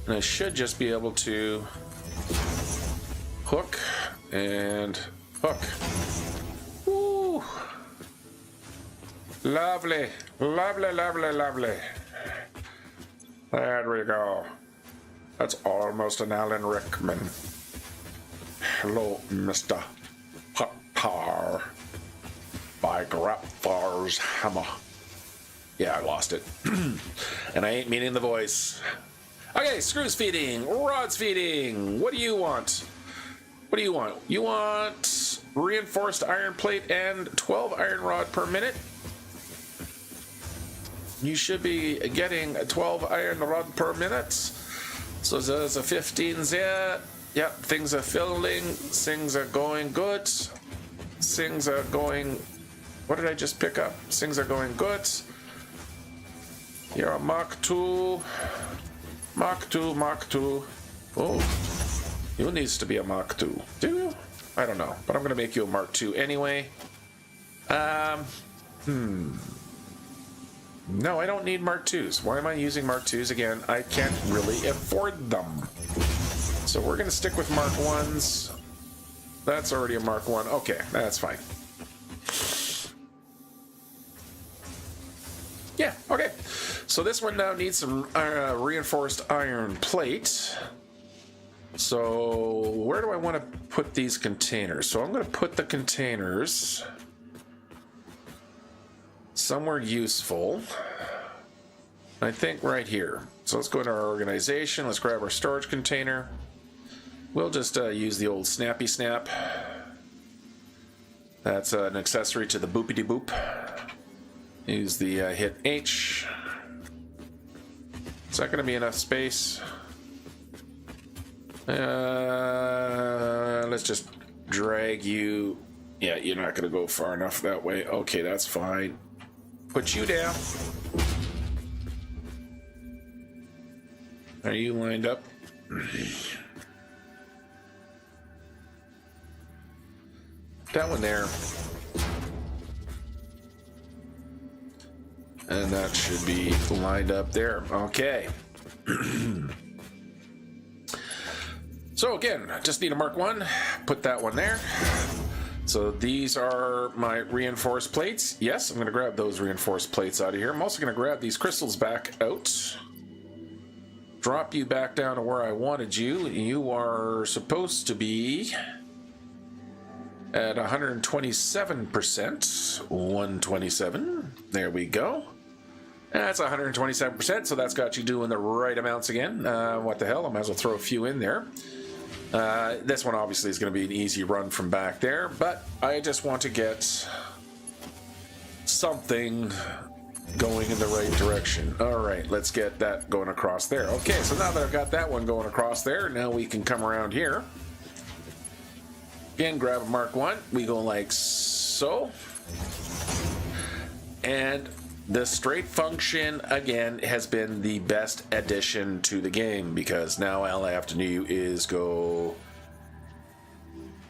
and I should just be able to hook and hook. Woo! Lovely, lovely, lovely, lovely. There we go. That's almost an Alan Rickman. Hello, Mr. Hot Tar. By Grapfar's hammer. Yeah, I lost it. And I ain't meaning the voice. Okay, screws feeding, rods feeding. What do you want? What do you want? You want reinforced iron plate and 12 iron rod per minute? You should be getting a 12 iron rod per minute. So there's a 15 there. Yep, things are filling. Things are going good. Things are going... What did I just pick up? Things are going good. You're a Mark II. Mark II, Mark II. Oh, you needs to be a Mark II. Do you? I don't know, but I'm going to make you a Mark II anyway. No, I don't need Mark IIs. Why am I using Mark IIs again? I can't really afford them. So we're going to stick with Mark Is. That's already a Mark I. Okay, that's fine. Yeah, okay. So this one now needs some reinforced iron plate. So where do I want to put these containers? So I'm going to put the containers somewhere useful. I think right here. So let's go into our organization. Let's grab our storage container. We'll just use the old Snappy Snap. That's an accessory to the Boopity Boop. Use the hit H. Is that going to be enough space? Let's just drag you. Yeah, you're not going to go far enough that way. Okay, that's fine. Put you down. Are you lined up? That one there. And that should be lined up there. Okay. So again, just need a Mark I. Put that one there. So these are my reinforced plates. Yes, I'm going to grab those reinforced plates out of here. I'm also going to grab these crystals back out. Drop you back down to where I wanted you. You are supposed to be at 127%. 127. There we go. That's 127%, so that's got you doing the right amounts again. What the hell? I might as well throw a few in there. This one obviously is going to be an easy run from back there, but I just want to get something going in the right direction. All right, let's get that going across there. Okay, so now that I've got that one going across there, now we can come around here. Again, grab a Mark 1. We go like so. And the straight function, again, has been the best addition to the game, because now all I have to do is go...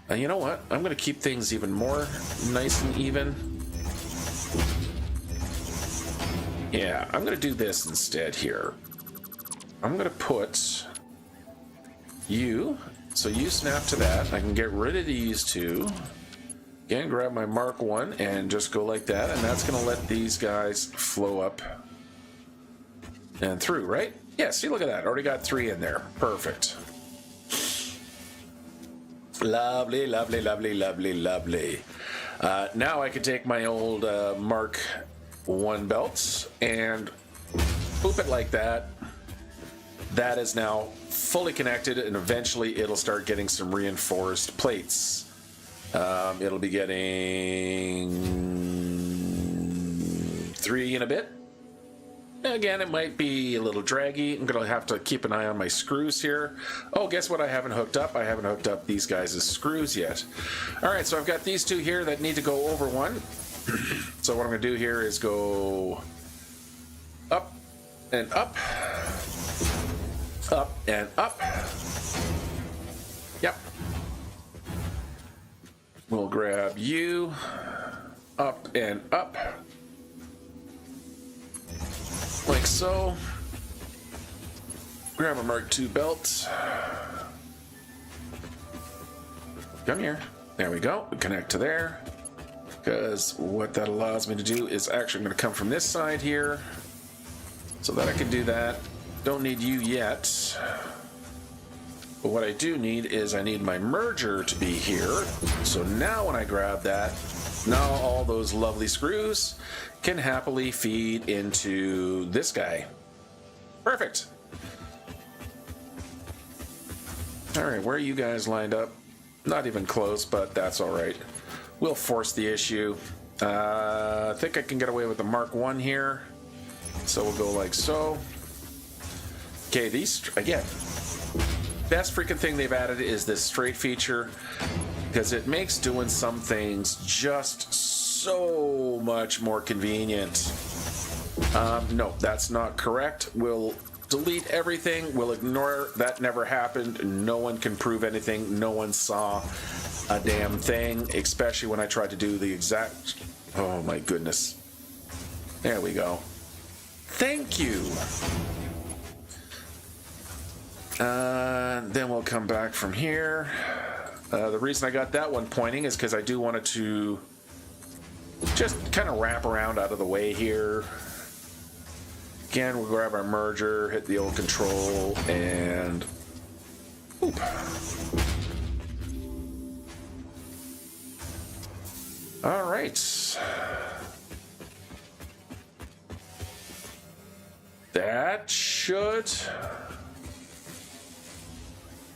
And you know what? I'm going to keep things even more nice and even. Yeah, I'm going to do this instead here. I'm going to put you, so you snap to that. I can get rid of these two. Again, grab my Mark 1 and just go like that, and that's going to let these guys flow up and through, right? Yeah, see, look at that. Already got 3 in there. Perfect. Lovely, lovely, lovely, lovely, lovely. Now I can take my old Mark 1 belts and boop it like that. That is now fully connected, and eventually it'll start getting some reinforced plates. It'll be getting 3 in a bit. Again, it might be a little draggy. I'm going to have to keep an eye on my screws here. Oh, guess what I haven't hooked up? I haven't hooked up these guys' screws yet. All right, so I've got these two here that need to go over one. So what I'm going to do here is go up and up. Up and up. Yep. We'll grab you. Up and up. Like so. Grab a Mark II belt. Come here. There we go. Connect to there. Because what that allows me to do is actually I'm going to come from this side here so that I can do that. Don't need you yet. But what I do need is I need my merger to be here. So now when I grab that, now all those lovely screws can happily feed into this guy. Perfect. All right, where are you guys lined up? Not even close, but that's all right. We'll force the issue. I think I can get away with the Mark 1 here. So we'll go like so. Okay, these, again, best freaking thing they've added is this straight feature, because it makes doing some things just so much more convenient. No, that's not correct. We'll delete everything. We'll ignore that never happened. No one can prove anything. No one saw a damn thing, especially when I tried to do the exact... Oh my goodness. There we go. Thank you. Then we'll come back from here. The reason I got that one pointing is because I do want it to just kind of wrap around out of the way here. Again, we'll grab our merger, hit the old control, and... Oop. All right. That should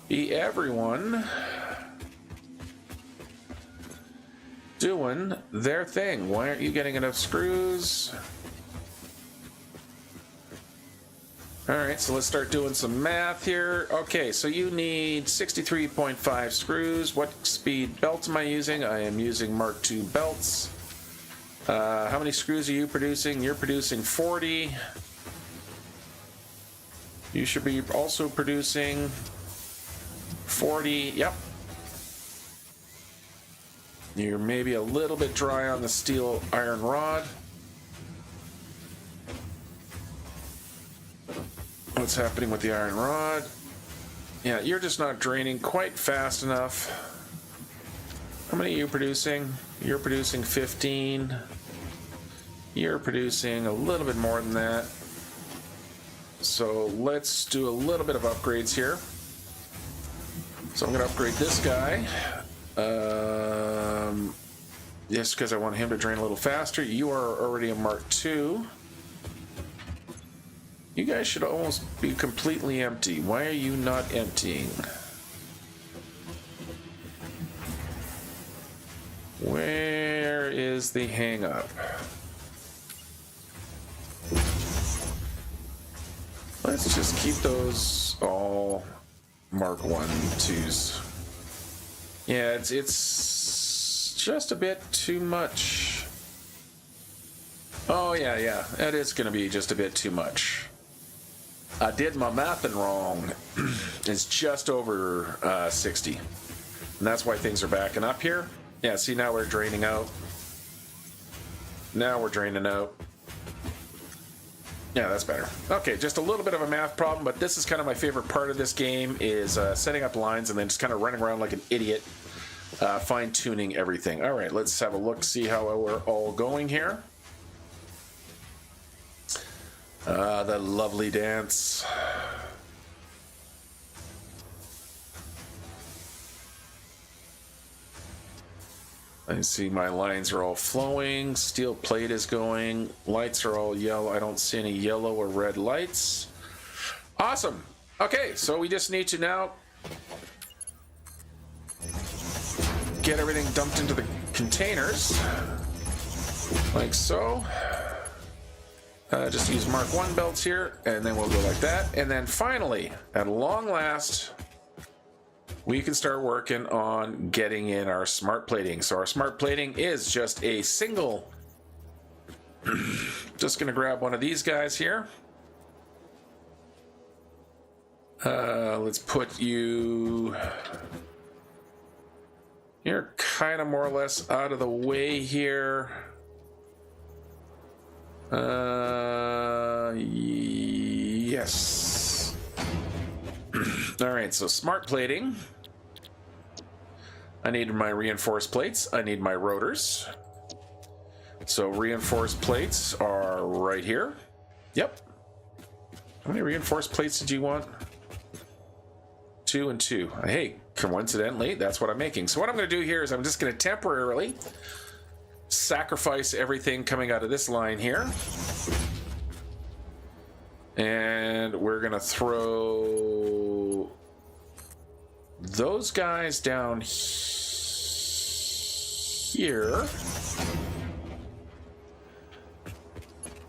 be everyone doing their thing. Why aren't you getting enough screws? All right, so let's start doing some math here. Okay, so you need 63.5 screws. What speed belt am I using? I am using Mark II belts. How many screws are you producing? You're producing 40. You should be also producing 40. Yep. You're maybe a little bit dry on the steel iron rod. What's happening with the iron rod? Yeah, you're just not draining quite fast enough. How many are you producing? You're producing 15. You're producing a little bit more than that. So let's do a little bit of upgrades here. So I'm going to upgrade this guy. Just because I want him to drain a little faster. You are already a Mark II. You guys should almost be completely empty. Why are you not emptying? Where is the hang up? Let's just keep those all Mark 1-2s. Yeah, it's just a bit too much. Oh yeah, that is going to be just a bit too much. I did my mathing wrong. It's just over 60. And that's why things are backing up here. Yeah, see, now we're draining out. Now we're draining out. Yeah, that's better. Okay, just a little bit of a math problem, but this is kind of my favorite part of this game is setting up lines and then just kind of running around like an idiot, fine-tuning everything. All right, let's have a look, see how we're all going here. The lovely dance. I see my lines are all flowing. Steel plate is going. Lights are all yellow. I don't see any yellow or red lights. Awesome. Okay, so we just need to now get everything dumped into the containers. Like so. Just use Mark 1 belts here, and then we'll go like that. And then finally, at long last, we can start working on getting in our smart plating. So our smart plating is just a single. Just gonna grab one of these guys here. Let's put you. You're kind of more or less out of the way here. Yes. All right, so smart plating. I need my reinforced plates. I need my rotors. So reinforced plates are right here. Yep. How many reinforced plates did you want? 2 and 2. Hey, coincidentally, that's what I'm making. So what I'm going to do here is I'm just going to temporarily sacrifice everything coming out of this line here. And we're going to throw those guys down here.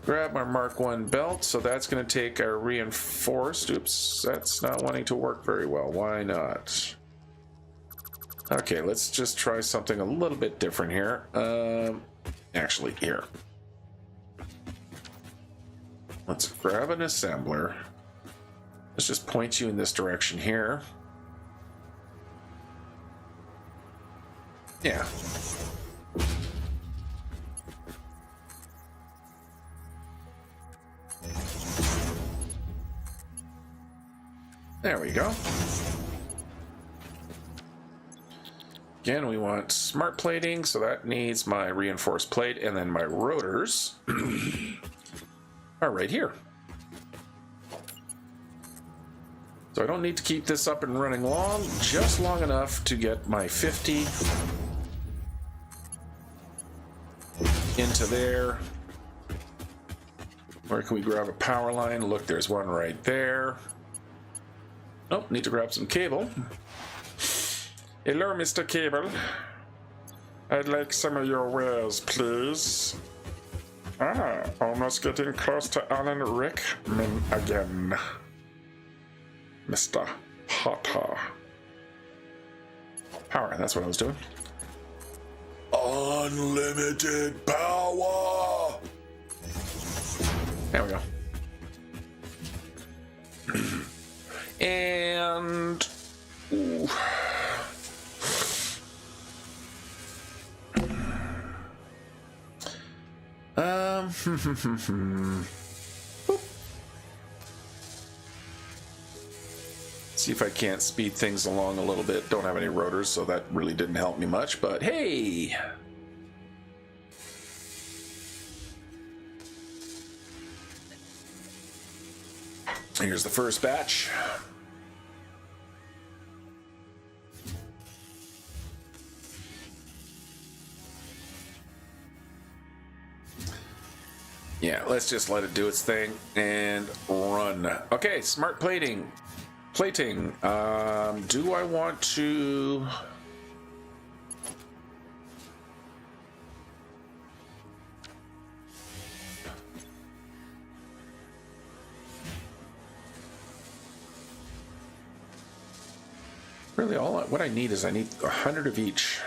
Grab my Mark 1 belt, so that's going to take our reinforced. Oops, that's not wanting to work very well. Why not? Okay, let's just try something a little bit different here. Actually, here. Let's grab an assembler. Let's just point you in this direction here. Yeah. There we go. Again, we want smart plating, so that needs my reinforced plate, and then my rotors are right here. So I don't need to keep this up and running long, just long enough to get my 50 into there. Where can we grab a power line? Look, there's one right there. Oh, need to grab some cable. Hello, Mr. Cable. I'd like some of your wares, please. Ah, almost getting close to Alan Rickman again. Mr. Potter. Power, that's what I was doing. Unlimited power! There we go. And... Ooh. See if I can't speed things along a little bit. Don't have any rotors, so that really didn't help me much, but hey! Here's the first batch. Yeah, let's just let it do its thing and run. Okay, smart plating. Plating. Do I want to... Really, what I need is I need 100 of each.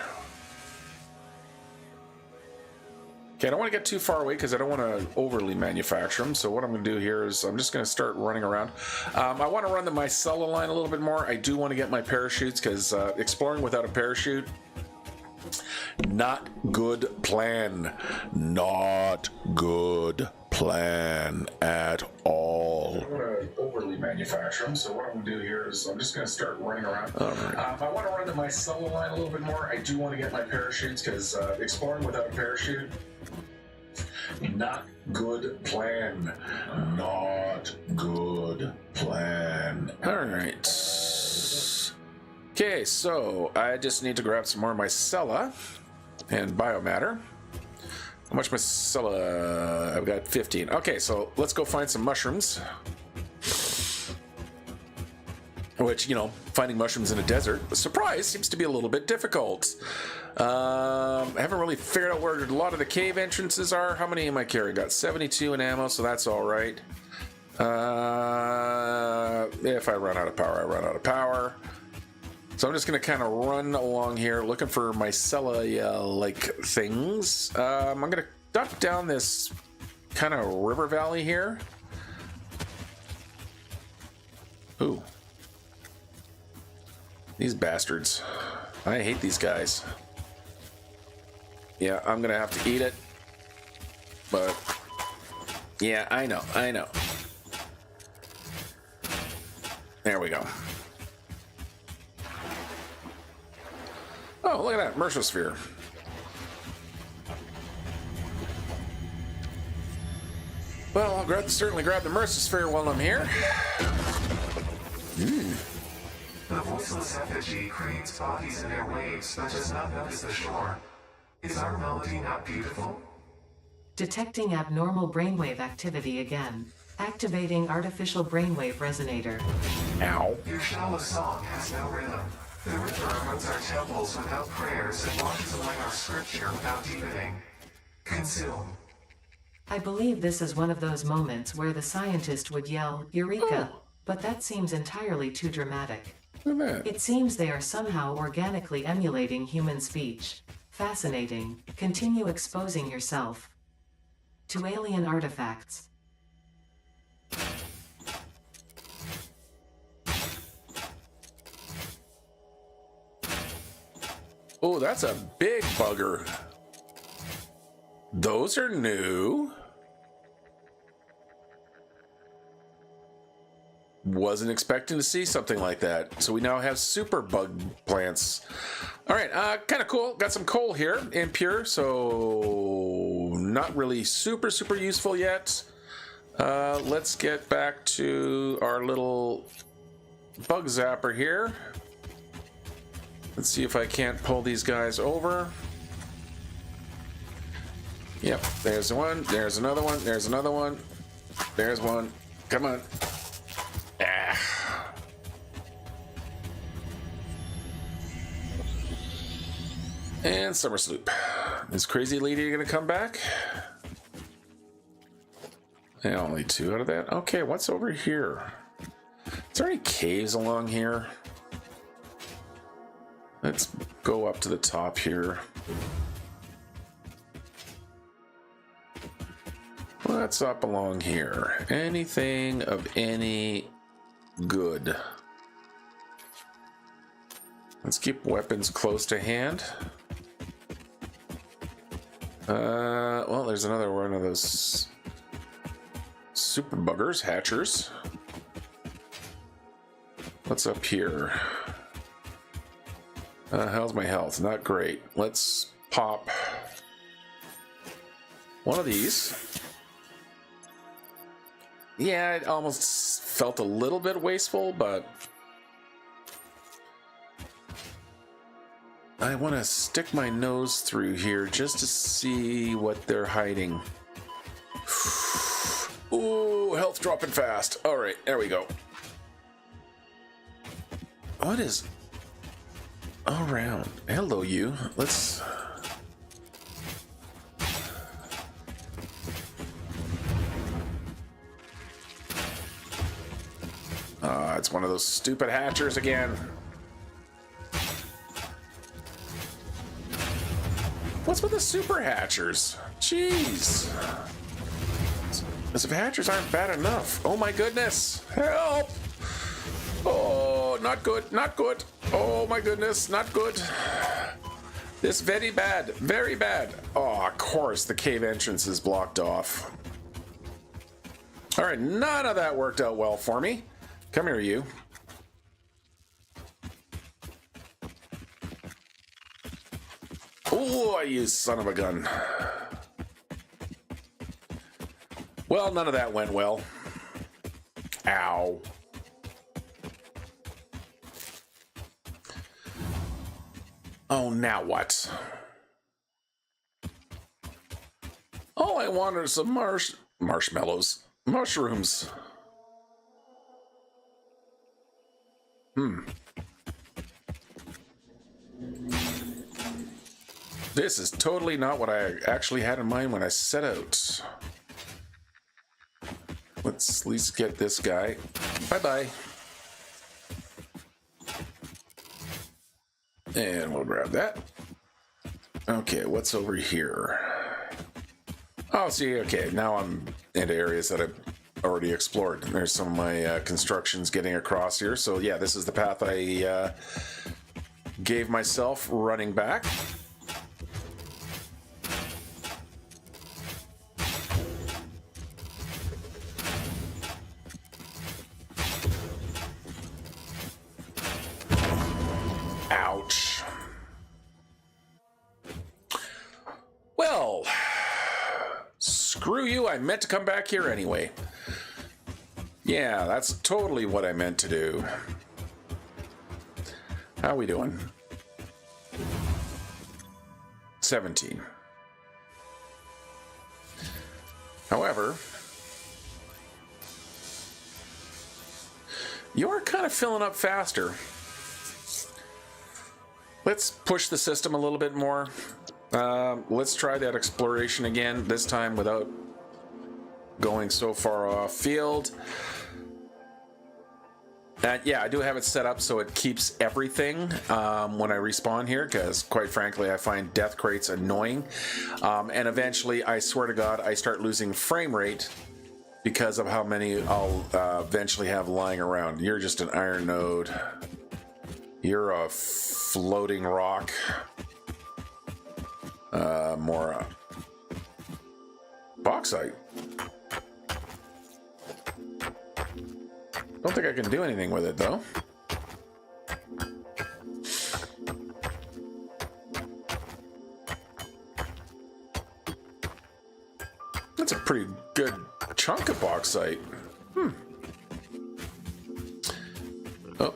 Okay, I don't want to get too far away because I don't want to overly manufacture them. So what I'm going to do here is I'm just going to start running around. I want to run the Mycella line a little bit more. I do want to get my parachutes because exploring without a parachute, not good plan. Not good plan at all. I don't want to overly manufacture them, so what I'm going to do here is I'm just going to start running around. All right. I want to run the Mycella line a little bit more. I do want to get my parachutes because exploring without a parachute, not good plan. Not good plan. All right. Okay, so I just need to grab some more Mycella and biomatter. How much Mycella? I've got 15. Okay, so let's go find some mushrooms. Which, you know, finding mushrooms in a desert, surprise, seems to be a little bit difficult. I haven't really figured out where a lot of the cave entrances are. How many am I carrying? Got 72 in ammo, so that's all right. If I run out of power, I run out of power. So I'm just going to kind of run along here looking for Mycella-like things. I'm going to duck down this kind of river valley here. Ooh. These bastards. I hate these guys. Yeah, I'm going to have to eat it. But, yeah, I know. There we go. Oh, look at that, Mersosphere. Well, I'll certainly grab the Mersosphere while I'm here. The voiceless effigy creates bodies in airwaves but does not notice the shore. Is our melody not beautiful? Detecting abnormal brainwave activity again. Activating artificial brainwave resonator. Ow. Your shallow song has no rhythm. The river erodes our temples without prayers and washes away our scripture without deepening. Consume. I believe this is one of those moments where the scientist would yell, Eureka! But that seems entirely too dramatic. Look at that. It seems they are somehow organically emulating human speech. Fascinating. Continue exposing yourself to alien artifacts. Oh, that's a big bugger. Those are new. Wasn't expecting to see something like that. So we now have super bug plants. All right, kind of cool. Got some coal here, impure, so not really super useful yet. Let's get back to our little bug zapper here. Let's see if I can't pull these guys over. Yep, there's one, there's another one, there's another one. There's one. Come on. Ah. And Summer Sloop. Is Crazy Lady gonna come back? Yeah, only 2 out of that. Okay, what's over here? Is there any caves along here? Let's go up to the top here. What's up along here? Anything of any good? Let's keep weapons close to hand. Well, there's another one of those super buggers, hatchers. What's up here? How's my health? Not great. Let's pop one of these. Yeah, it almost felt a little bit wasteful, but I want to stick my nose through here just to see what they're hiding. Ooh, health dropping fast. All right, there we go. What is around? Hello, you. Let's... it's one of those stupid hatchers again. What's with the super hatchers? Jeez. As if hatchers aren't bad enough. Oh my goodness. Help! Oh, not good, not good. Oh my goodness, not good. This very bad, very bad. Oh, of course, the cave entrance is blocked off. All right, none of that worked out well for me. Come here, you. Oh, you son of a gun. Well, none of that went well. Ow. Oh, now what? All I want are some marshmallows. Mushrooms. This is totally not what I actually had in mind when I set out. Let's at least get this guy. Bye-bye. And we'll grab that. Okay, what's over here? Oh, see, okay, now I'm into areas that I've already explored. There's some of my constructions getting across here. So yeah, this is the path I gave myself running back. Ouch. Well, screw you, I meant to come back here anyway. Yeah, that's totally what I meant to do. How we doing? 17. However, you're kind of filling up faster. Let's push the system a little bit more. Let's try that exploration again, this time without going so far off field. Yeah, I do have it set up so it keeps everything when I respawn here, because quite frankly, I find death crates annoying. And eventually, I swear to God, I start losing frame rate because of how many I'll eventually have lying around. You're just an iron node. You're a floating rock. More bauxite. Don't think I can do anything with it, though. That's a pretty good chunk of bauxite. Oh,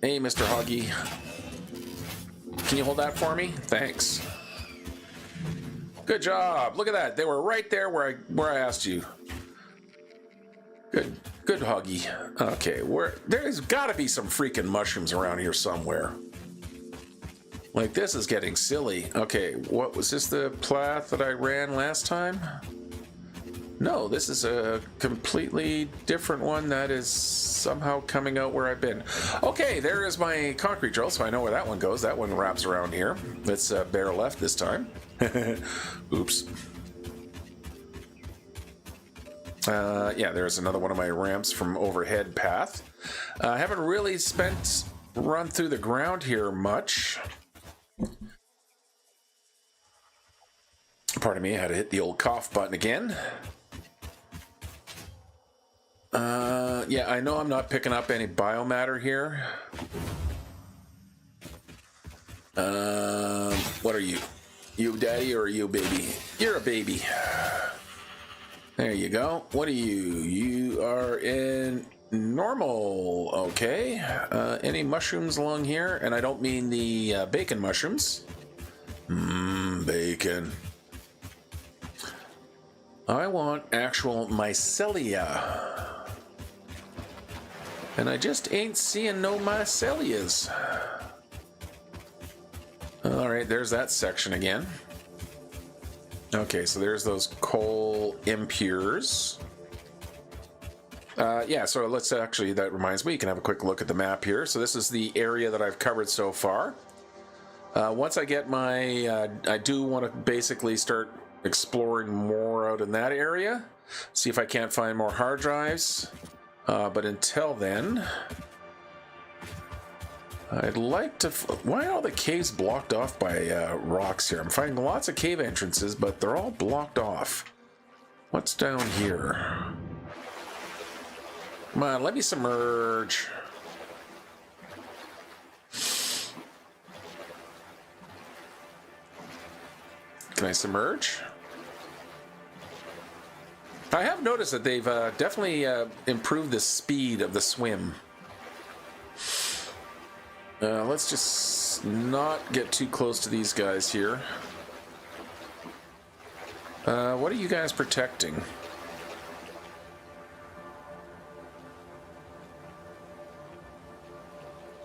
hey, Mr. Hoggy. Can you hold that for me? Thanks. Good job. Look at that. They were right there where I asked you. Good Hoggy. Okay, there's got to be some freaking mushrooms around here somewhere. Like, this is getting silly. Okay, what was this, the path that I ran last time? No, this is a completely different one that is somehow coming out where I've been. Okay, there is my concrete drill, so I know where that one goes. That one wraps around here. It's bare left this time. Oops. Yeah, there's another one of my ramps from overhead path. I haven't really run through the ground here much. Pardon me, I had to hit the old cough button again. Yeah, I know I'm not picking up any biomatter here. What are you? You daddy or are you a baby? You're a baby. There you go. What are you? You are in normal. Okay. Any mushrooms along here? And I don't mean the bacon mushrooms. Bacon. I want actual mycelia. And I just ain't seeing no mycelias. Alright, there's that section again. Okay, so there's those coal impures. Yeah, so let's actually, that reminds me, you can have a quick look at the map here. So this is the area that I've covered so far. Once I get my, I do want to basically start exploring more out in that area. See if I can't find more hard drives. But until then, I'd like to... Why are all the caves blocked off by rocks here? I'm finding lots of cave entrances, but they're all blocked off. What's down here? Come on, let me submerge. Can I submerge? I have noticed that they've definitely improved the speed of the swim. Let's just not get too close to these guys here. What are you guys protecting?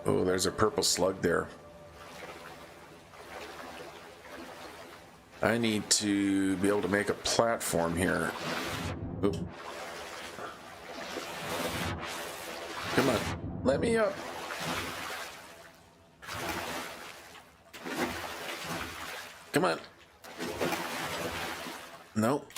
Oh, there's a purple slug there. I need to be able to make a platform here. Oop. Come on, let me up. Come on. Nope.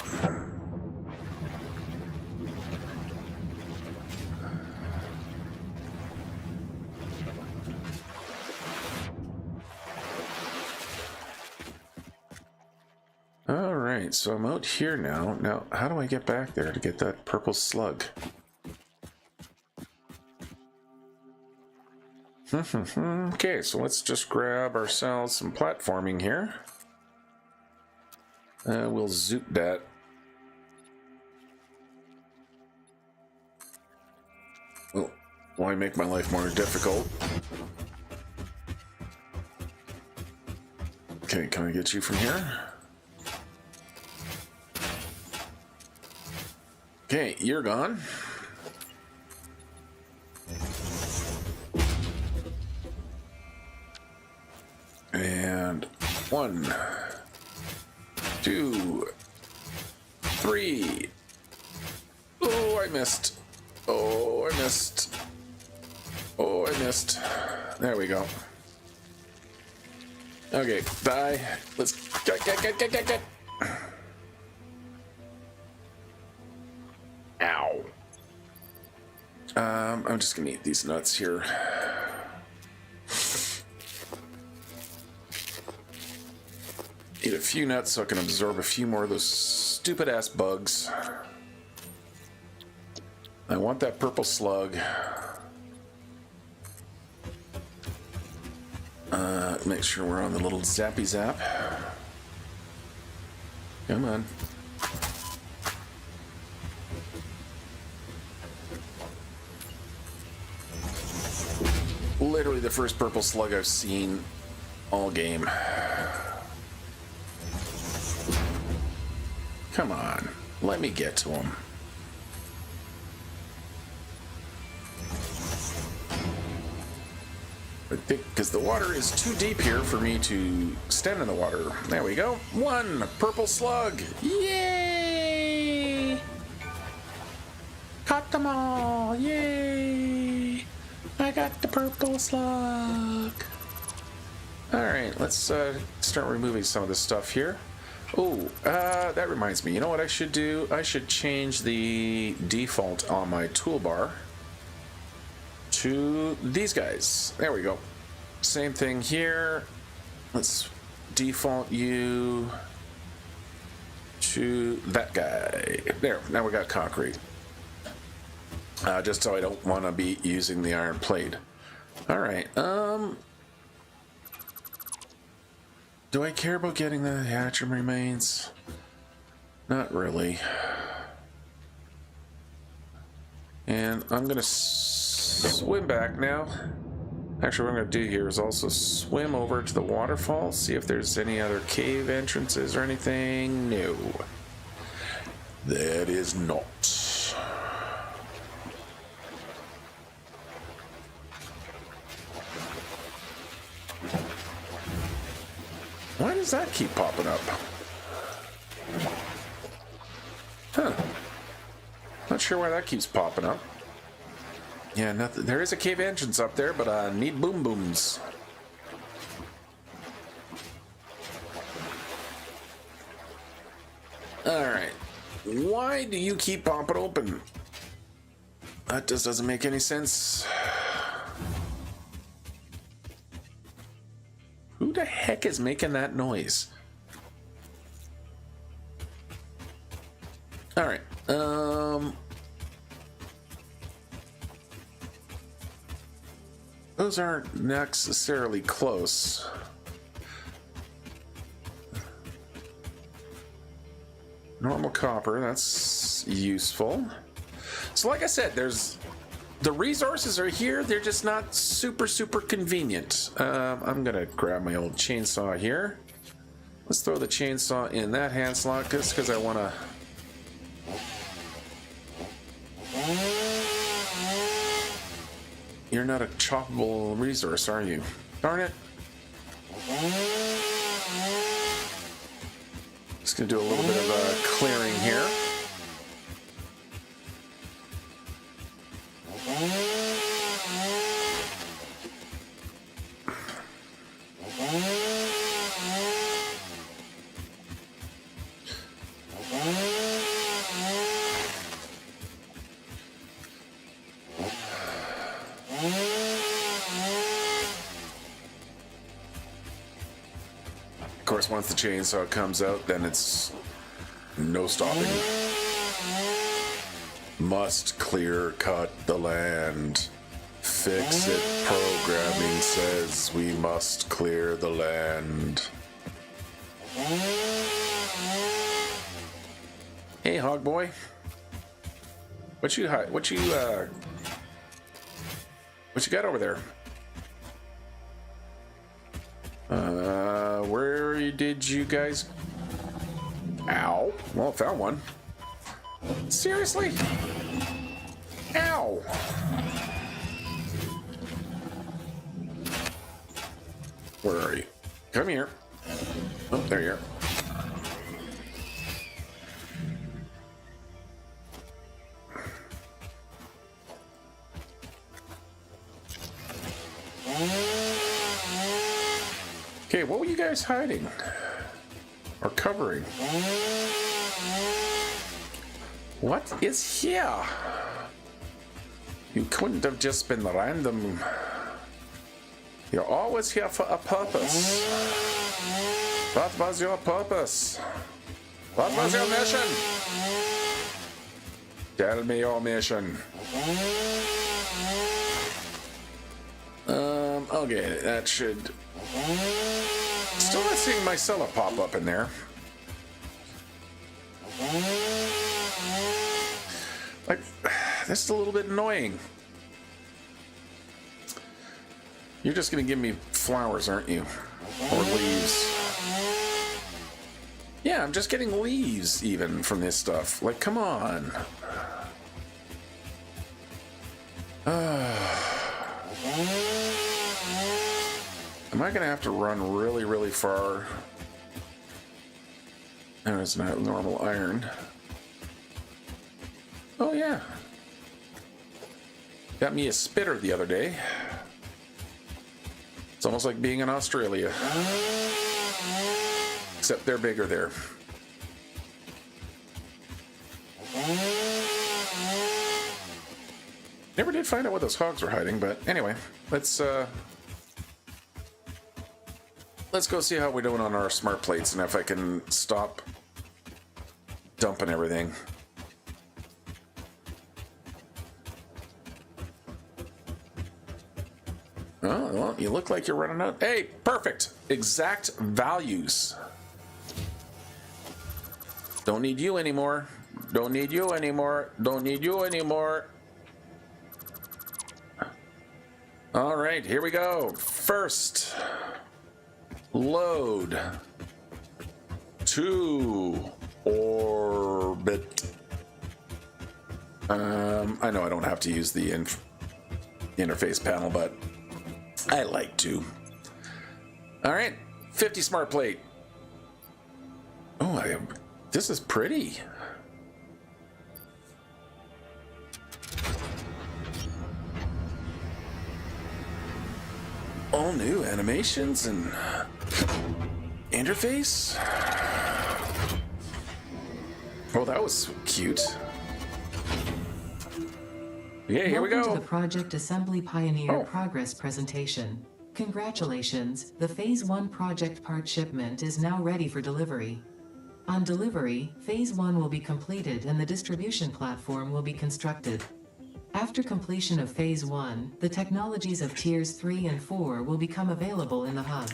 All right, so I'm out here now. Now, how do I get back there to get that purple slug? Okay, so let's just grab ourselves some platforming here. We'll zoop that. Oh, why make my life more difficult? Okay, can I get you from here? Okay, you're gone. And 1, 2, 3. Oh, I missed. Oh, I missed. Oh, I missed. There we go. Okay, die. Let's get. Ow. I'm just gonna eat these nuts here. Eat a few nuts so I can absorb a few more of those stupid ass bugs. I want that purple slug. Make sure we're on the little zappy zap. Come on. Literally the first purple slug I've seen all game. Come on, let me get to him. I think because the water is too deep here for me to stand in the water. There we go. 1 purple slug. Yay! Caught them all. Yay! I got the purple slug. All right, let's start removing some of this stuff here. Oh, that reminds me. You know what I should do? I should change the default on my toolbar to these guys. There we go. Same thing here. Let's default you to that guy. There, now we got concrete. just so I don't want to be using the iron plate. All right. Do I care about getting the Hatcham remains? Not really. And I'm gonna swim back now. Actually, what I'm gonna do here is also swim over to the waterfall, see if there's any other cave entrances or anything. No. That is not. Why does that keep popping up? Huh. Not sure why that keeps popping up. Yeah, nothing. There is a cave entrance up there, but I need boom booms. Alright. Why do you keep popping open? That just doesn't make any sense. Who the heck is making that noise? Alright, those aren't necessarily close. Normal copper, that's useful. So like I said, the resources are here, they're just not super convenient. I'm gonna grab my old chainsaw here. Let's throw the chainsaw in that hand slot just because I wanna... You're not a choppable resource, are you? Darn it. Just gonna do a little bit of a clearing here. Of course, once the chainsaw comes out, then it's no stopping. Must clear cut the land. Fix it programming says we must clear the land. Hey, hog boy. What you got over there? Where did you guys... Ow. Well, I found one. Seriously? Ow. Where are you? Come here. Oh, there you are. Okay, what were you guys hiding? Or covering? What is here? You couldn't have just been random. You're always here for a purpose. What was your purpose? What was your mission? Tell me your mission. Okay, that should... Still not seeing Mycella pop up in there. Like, that's a little bit annoying. You're just gonna give me flowers, aren't you? Or leaves. Yeah, I'm just getting leaves even from this stuff. Like, come on. Am I gonna have to run really far? No, it's not normal iron. Oh yeah. Got me a spitter the other day. It's almost like being in Australia. Except they're bigger there. Never did find out what those hogs were hiding, but anyway, let's go see how we're doing on our smart plates and if I can stop dumping everything. Oh, well, you look like you're running out. Hey, perfect. Exact values. Don't need you anymore. Don't need you anymore. Don't need you anymore. All right, here we go. First, load to orbit. I know I don't have to use the interface panel, but I like to. All right, 50 smart plate. Oh, this is pretty. All new animations and interface. Oh, that was cute. Yeah, here we Welcome go. to the Project Assembly Pioneer Oh. Progress presentation. Congratulations, the Phase 1 project part shipment is now ready for delivery. On delivery, Phase 1 will be completed and the distribution platform will be constructed. After completion of Phase 1, the technologies of Tiers 3 and 4 will become available in the hub.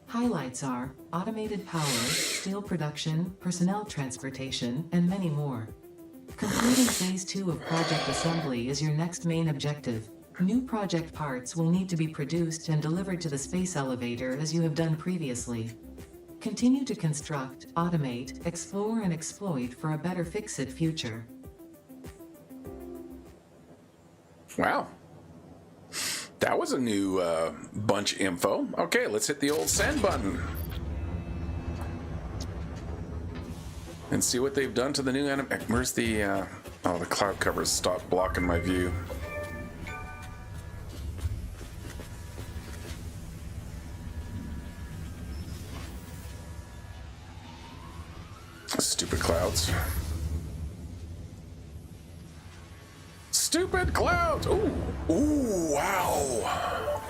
Highlights are automated power, steel production, personnel transportation, and many more. Completing Phase 2 of Project Assembly is your next main objective. New project parts will need to be produced and delivered to the space elevator as you have done previously. Continue to construct, automate, explore, and exploit for a better Fix-It future. Wow. That was a new bunch info. Okay, let's hit the old send button. And see what they've done to the new Where's the, oh, the cloud covers stopped blocking my view. Stupid clouds. Stupid clouds! Ooh, ooh, wow.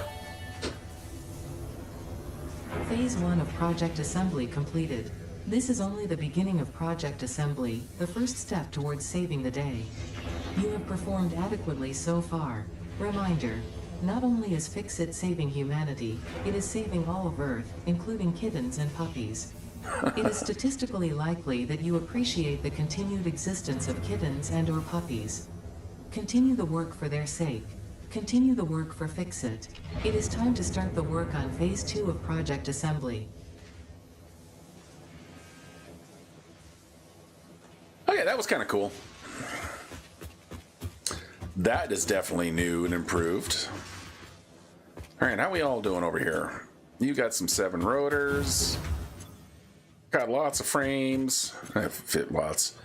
Phase 1 of Project Assembly completed. This is only the beginning of Project Assembly, the first step towards saving the day. You have performed adequately so far. Reminder, not only is Fix-It saving humanity, it is saving all of Earth, including kittens and puppies. It is statistically likely that you appreciate the continued existence of kittens and/or puppies. Continue the work for their sake. Continue the work for Fix-It. It is time to start the work on Phase 2 of Project Assembly. Okay, that was kind of cool. That is definitely new and improved. All right, how we all doing over here? You got some 7 rotors. Got lots of frames. I fit lots.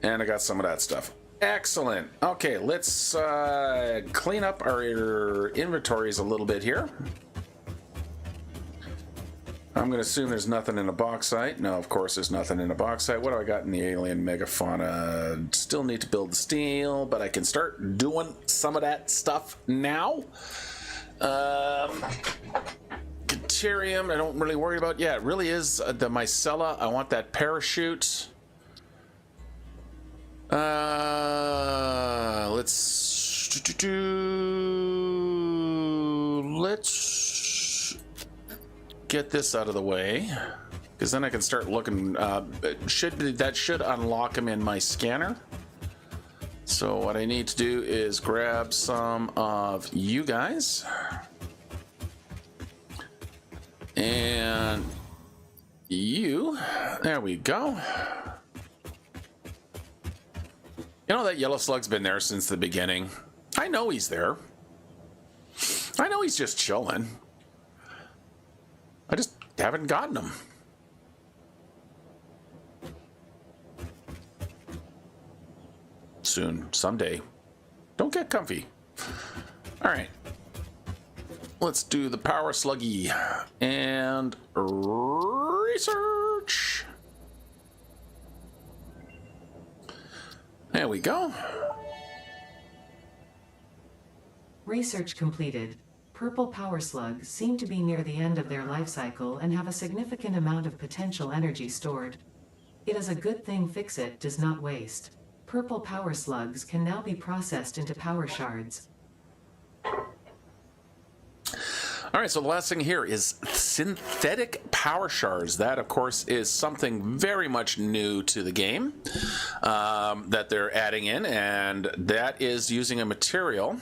And I got some of that stuff. Excellent. Okay, let's clean up our inventories a little bit here. I'm going to assume there's nothing in a bauxite. No, of course there's nothing in a bauxite. What do I got in the alien megafauna? Still need to build the steel, but I can start doing some of that stuff now. Deuterium, I don't really worry about. Yeah, it really is the Mycella. I want that parachute. Let's get this out of the way, because then I can start looking. That should unlock them in my scanner. So what I need to do is grab some of you guys, and you. There we go. You know, that yellow slug's been there since the beginning. I know he's there. I know he's just chilling. I just haven't gotten him. Soon, someday. Don't get comfy. All right. Let's do the power sluggy and research. There we go. Research completed. Purple power slugs seem to be near the end of their life cycle and have a significant amount of potential energy stored. It is a good thing Fix-It does not waste. Purple power slugs can now be processed into power shards. All right, so the last thing here is synthetic power shards. That, of course, is something very much new to the game that they're adding in, and that is using a material.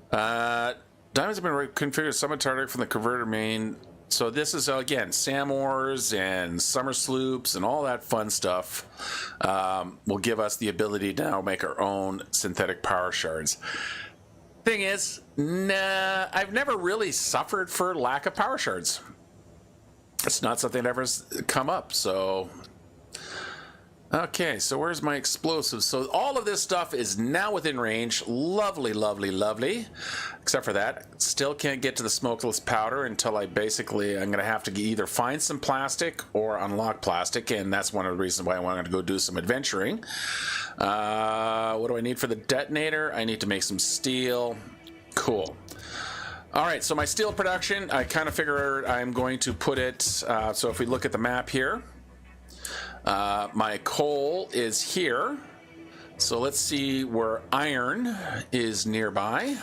Diamonds have been configured summon target from the converter main. So this is, again, SAM ores and summer sloops and all that fun stuff will give us the ability to now make our own synthetic power shards. Thing is, nah, I've never really suffered for lack of power shards. It's not something that ever come up, so... Okay, so where's my explosives? So all of this stuff is now within range. Lovely, lovely, lovely. Except for that, still can't get to the smokeless powder until I'm going to have to either find some plastic or unlock plastic, and that's one of the reasons why I wanted to go do some adventuring. What do I need for the detonator? I need to make some steel. Cool. All right, so my steel production, I kind of figure I'm going to put it, so if we look at the map here, my coal is here. So let's see where iron is nearby.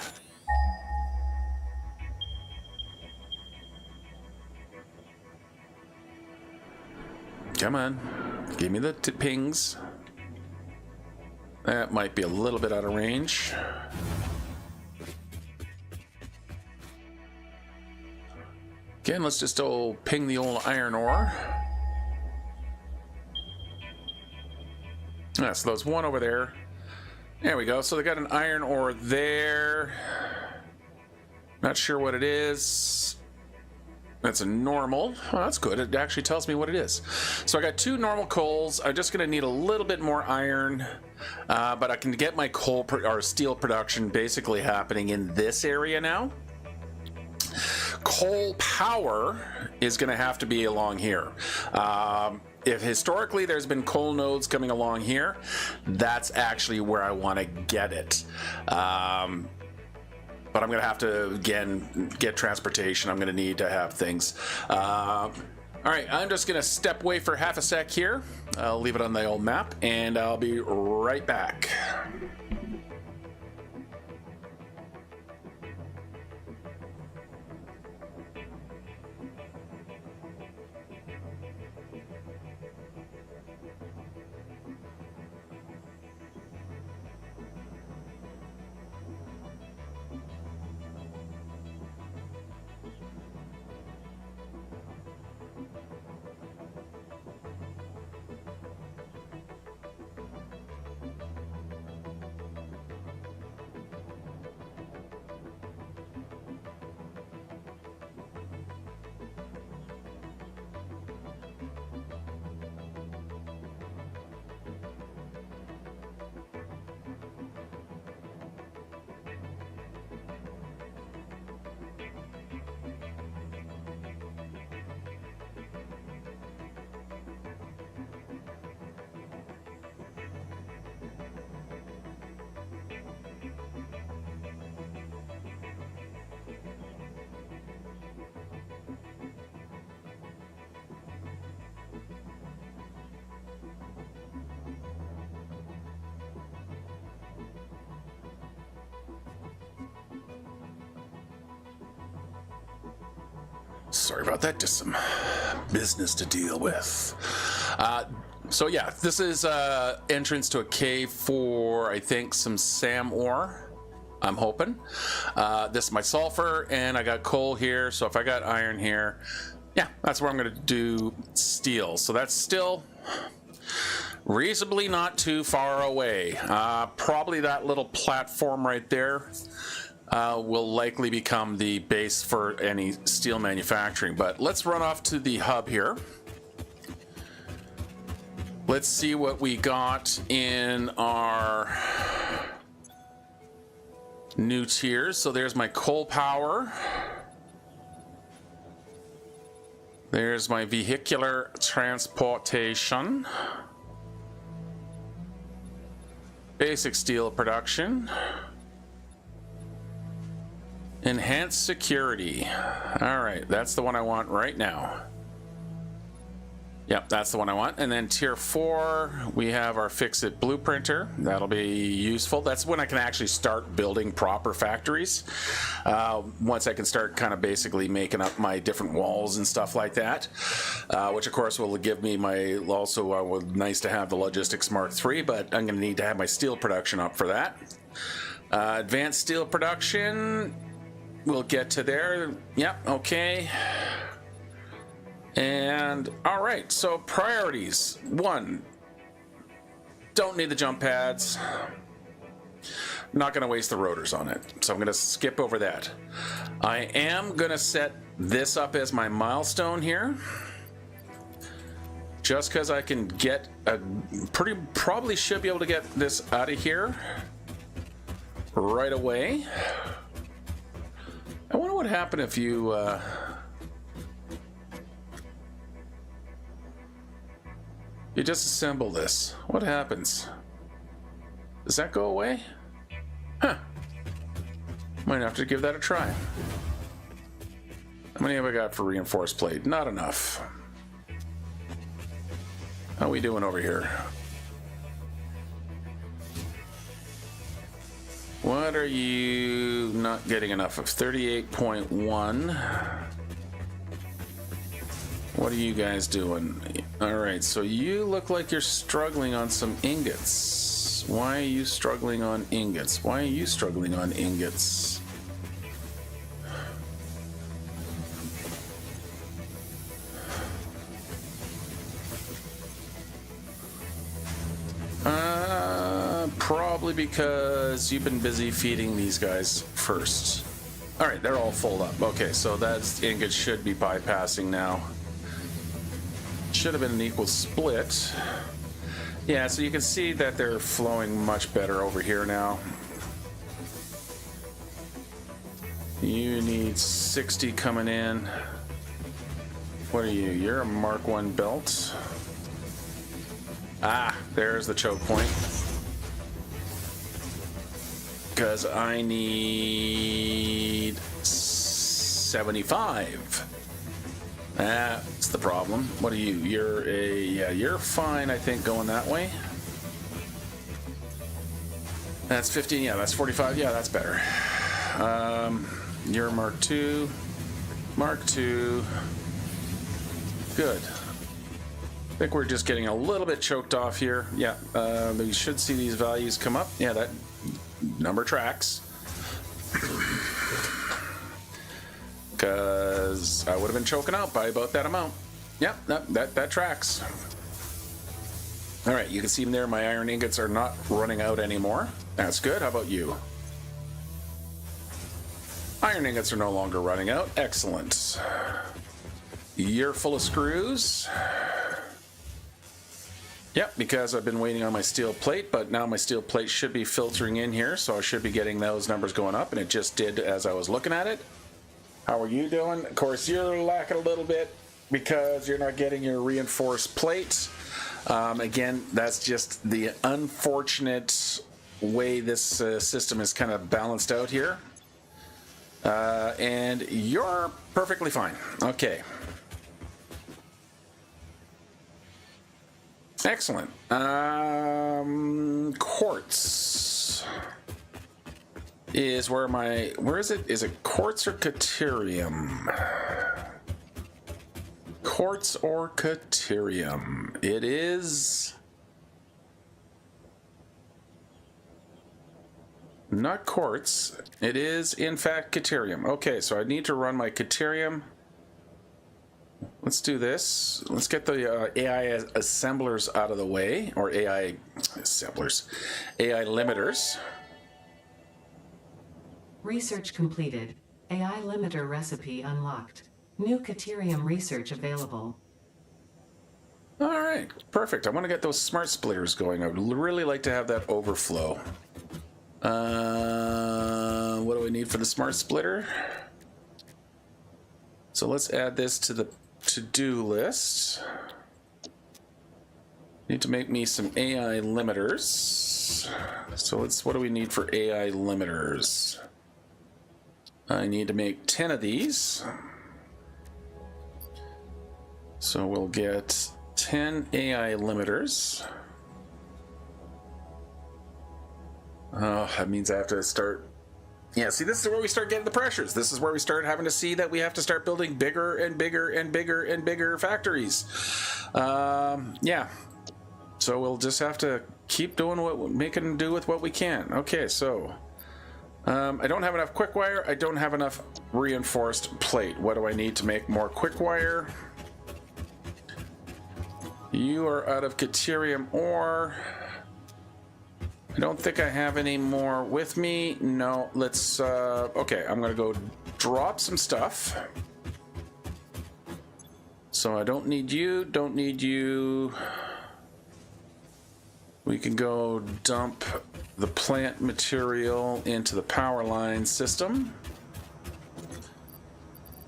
Come on, give me the pings. That might be a little bit out of range. Again, let's just ping the old iron ore. Yeah, so there's one over there. There we go. So they got an iron ore there. Not sure what it is. That's a normal. Oh, that's good. It actually tells me what it is. So I got 2 normal coals. I'm just going to need a little bit more iron, but I can get my coal or steel production basically happening in this area now. Coal power is going to have to be along here. If historically there's been coal nodes coming along here, that's actually where I want to get it. But I'm going to have to, again, get transportation. I'm going to need to have things. All right, I'm just going to step away for half a sec here. I'll leave it on the old map, and I'll be right back. Sorry about that, just some business to deal with. So yeah, this is entrance to a cave for, I think, some SAM ore, I'm hoping. This is my sulfur, and I got coal here, so if I got iron here, yeah, that's where I'm going to do steel. So that's still reasonably not too far away. Probably that little platform right there will likely become the base for any steel manufacturing. But let's run off to the hub here. Let's see what we got in our new tiers. So there's my coal power. There's my vehicular transportation. Basic steel production. Enhanced security. All right, that's the one I want right now. Yep, that's the one I want. And then tier 4, we have our Fix-It Blueprinter. That'll be useful. That's when I can actually start building proper factories. Once I can start kind of basically making up my different walls and stuff like that. Which of course will give me my, also nice to have the Logistics Mark III, but I'm going to need to have my steel production up for that. Advanced steel production, we'll get to there. Yep, okay. And all right, so priorities. 1, don't need the jump pads. Not going to waste the rotors on it, so I'm going to skip over that. I am going to set this up as my milestone here, just because I can get a probably should be able to get this out of here right away. I wonder what happened if you you disassemble this. What happens? Does that go away? Huh. Might have to give that a try. How many have I got for reinforced plate? Not enough. How we doing over here? What are you not getting enough of? 38.1. What are you guys doing? Alright, so you look like you're struggling on some ingots. Why are you struggling on ingots? Why are you struggling on ingots? Probably because you've been busy feeding these guys first. Alright, they're all full up. Okay, so that ingot should be bypassing now. Should have been an equal split. Yeah, so you can see that they're flowing much better over here now. You need 60 coming in. What are you? You're a Mark 1 belt. Ah, there's the choke point. Because I need 75. That's the problem. What are you? You're a... Yeah, you're fine, I think, going that way. That's 15. Yeah, that's 45. Yeah, that's better. You're Mark 2. Mark 2. Good. I think we're just getting a little bit choked off here. Yeah, we should see these values come up. Yeah, that number tracks. Because I would have been choking out by about that amount. Yep, that tracks. All right, you can see there my iron ingots are not running out anymore. That's good. How about you? Iron ingots are no longer running out. Excellent. You're full of screws. Yep, because I've been waiting on my steel plate, but now my steel plate should be filtering in here, so I should be getting those numbers going up, and it just did as I was looking at it. How are you doing? Of course, you're lacking a little bit because you're not getting your reinforced plate. Again, that's just the unfortunate way this system is kind of balanced out here. And you're perfectly fine. Okay. Excellent. Quartz is where my... Where is it? Is it quartz or caterium? Quartz or caterium? It is... Not quartz. It is, in fact, caterium. Okay, so I need to run my caterium. Let's do this. Let's get the AI assemblers out of the way, or AI assemblers, AI limiters. Research completed. AI limiter recipe unlocked. New Caterium research available. All right, perfect. I want to get those smart splitters going. I would really like to have that overflow. What do we need for the smart splitter? So let's add this to the to-do list. Need to make me some AI limiters. So what do we need for AI limiters? I need to make 10 of these. So we'll get 10 AI limiters. Oh, that means I have to start... Yeah, see, this is where we start getting the pressures. This is where we start having to see that we have to start building bigger and bigger and bigger and bigger factories. Yeah. So we'll just have to keep doing what making do with what we can. Okay, so I don't have enough quick wire. I don't have enough reinforced plate. What do I need to make more quick wire? You are out of Caterium ore. I don't think I have any more with me. No, let's, okay, I'm gonna go drop some stuff. So I don't need you, don't need you. We can go dump the plant material into the power line system.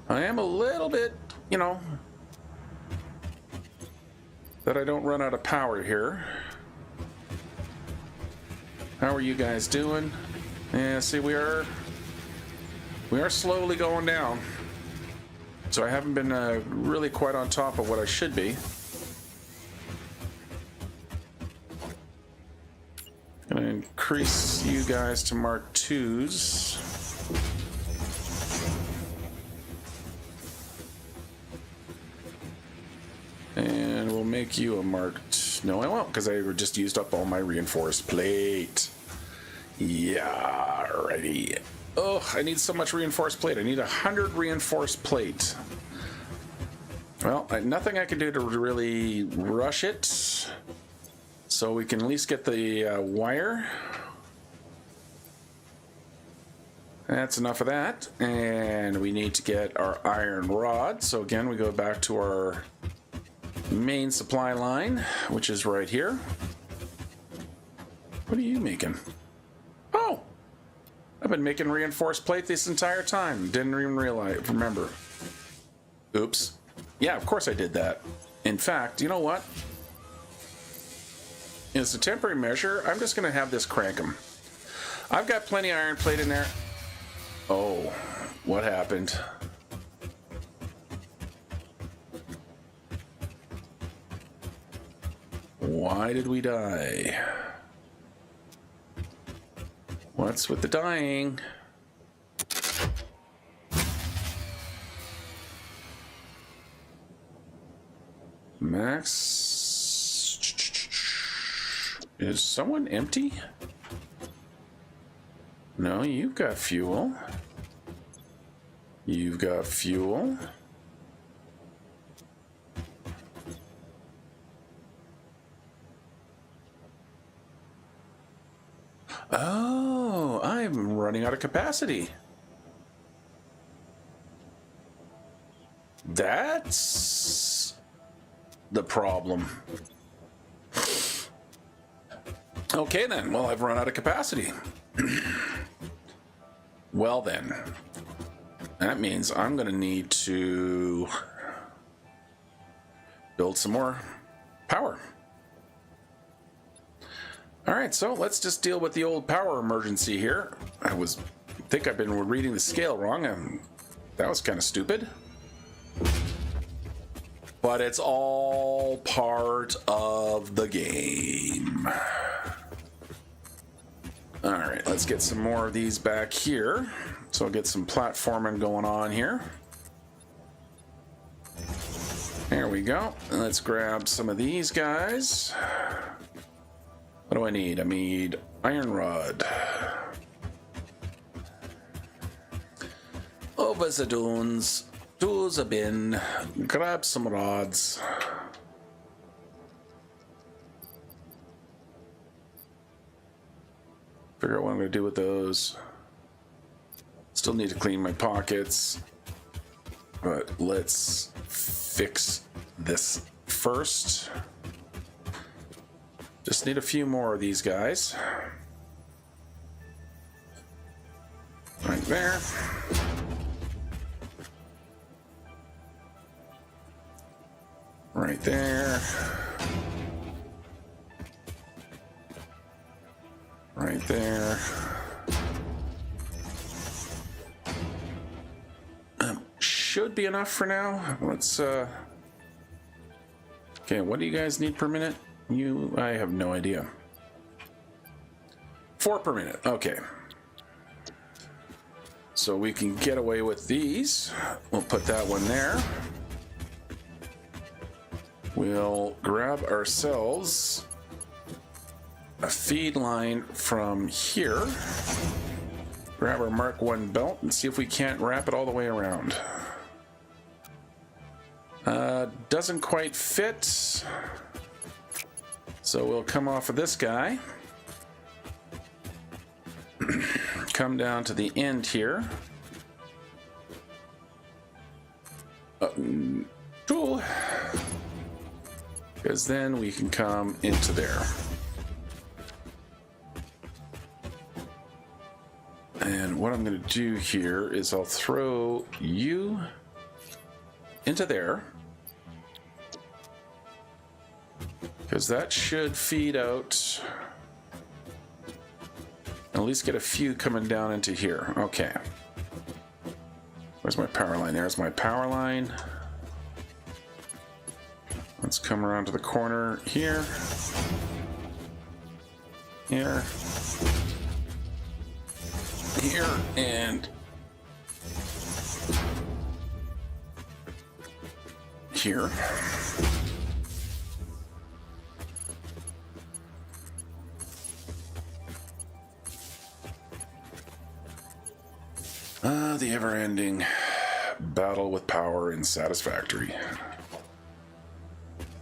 I am a little bit, you know, that I don't run out of power here. How are you guys doing? Yeah, see, we are slowly going down. So I haven't been really quite on top of what I should be. Gonna increase you guys to Mark 2s. And we'll make you a Mark 2. No, I won't, because I just used up all my reinforced plate. Yeah, alrighty. Oh, I need so much reinforced plate. I need 100 reinforced plate. Well, nothing I can do to really rush it. So we can at least get the wire. That's enough of that. And we need to get our iron rod. So again, we go back to our main supply line, which is right here. What are you making? Oh, I've been making reinforced plate this entire time. Didn't even remember. Oops. Yeah, of course I did that. In fact, you know what? As a temporary measure, I'm just going to have this crank them. I've got plenty of iron plate in there. Oh, what happened? Why did we die? What's with the dying? Max... Is someone empty? No, you've got fuel. You've got fuel. Oh, I'm running out of capacity. That's the problem. Okay then, well, I've run out of capacity. Well then, that means I'm gonna need to build some more power. All right, so let's just deal with the old power emergency here. I think I've been reading the scale wrong. That was kind of stupid. But it's all part of the game. All right, let's get some more of these back here. So I'll get some platforming going on here. There we go. Let's grab some of these guys. What do I need? I need iron rod. Over the dunes, to the bin, grab some rods. Figure out what I'm gonna do with those. Still need to clean my pockets, but let's fix this first. Just need a few more of these guys. Right there. Right there. Right there. Should be enough for now. Let's Okay, what do you guys need per minute? I have no idea. 4 per minute, okay. So we can get away with these. We'll put that one there. We'll grab ourselves a feed line from here. Grab our Mark 1 belt and see if we can't wrap it all the way around. Doesn't quite fit. So we'll come off of this guy. Come down to the end here. Tool. Because then we can come into there. And what I'm going to do here is I'll throw you into there. Because that should feed out. At least get a few coming down into here. Okay. Where's my power line? There's my power line. Let's come around to the corner here. Here. Here. And here. The ever-ending battle with power in Satisfactory.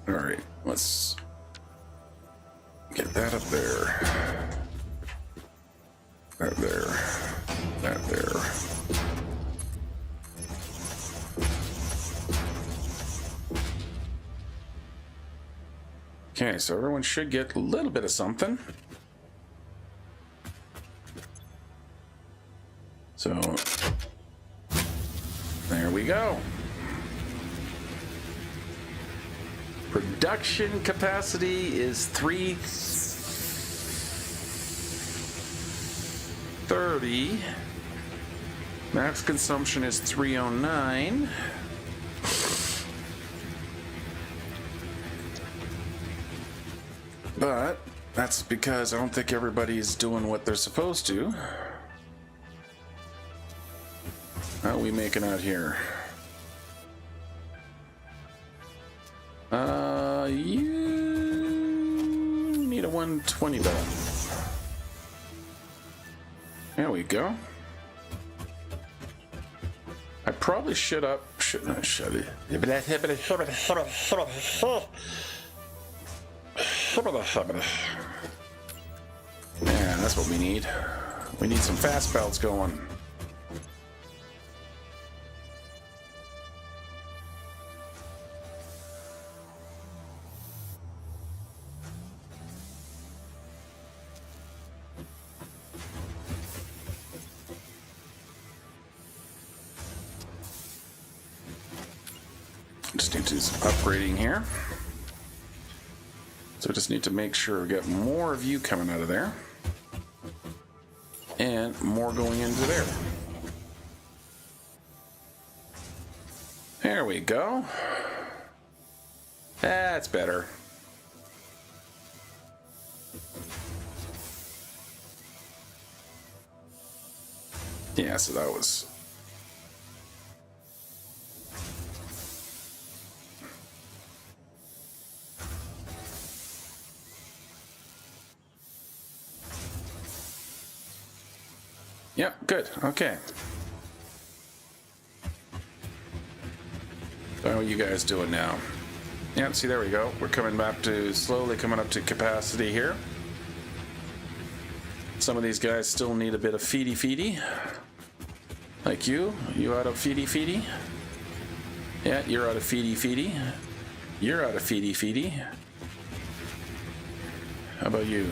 Alright, let's get that up there. That there. That there. Okay, so everyone should get a little bit of something. So, there we go. Production capacity is 330. Max consumption is 309. But that's because I don't think everybody's doing what they're supposed to. How are we making out here? You need a 120 belt. There we go. I probably shut it. Yeah, that's what we need. We need some fast belts going. Just need to do some upgrading here. So I just need to make sure we get more of you coming out of there. And more going into there. There we go. That's better. Yeah, so that was... Yep, good. Okay. So how are you guys doing now? Yeah, see, there we go. We're coming back to, slowly coming up to capacity here. Some of these guys still need a bit of feedy. Like you. You out of feedy? Yeah, you're out of feedy. You're out of feedy. How about you?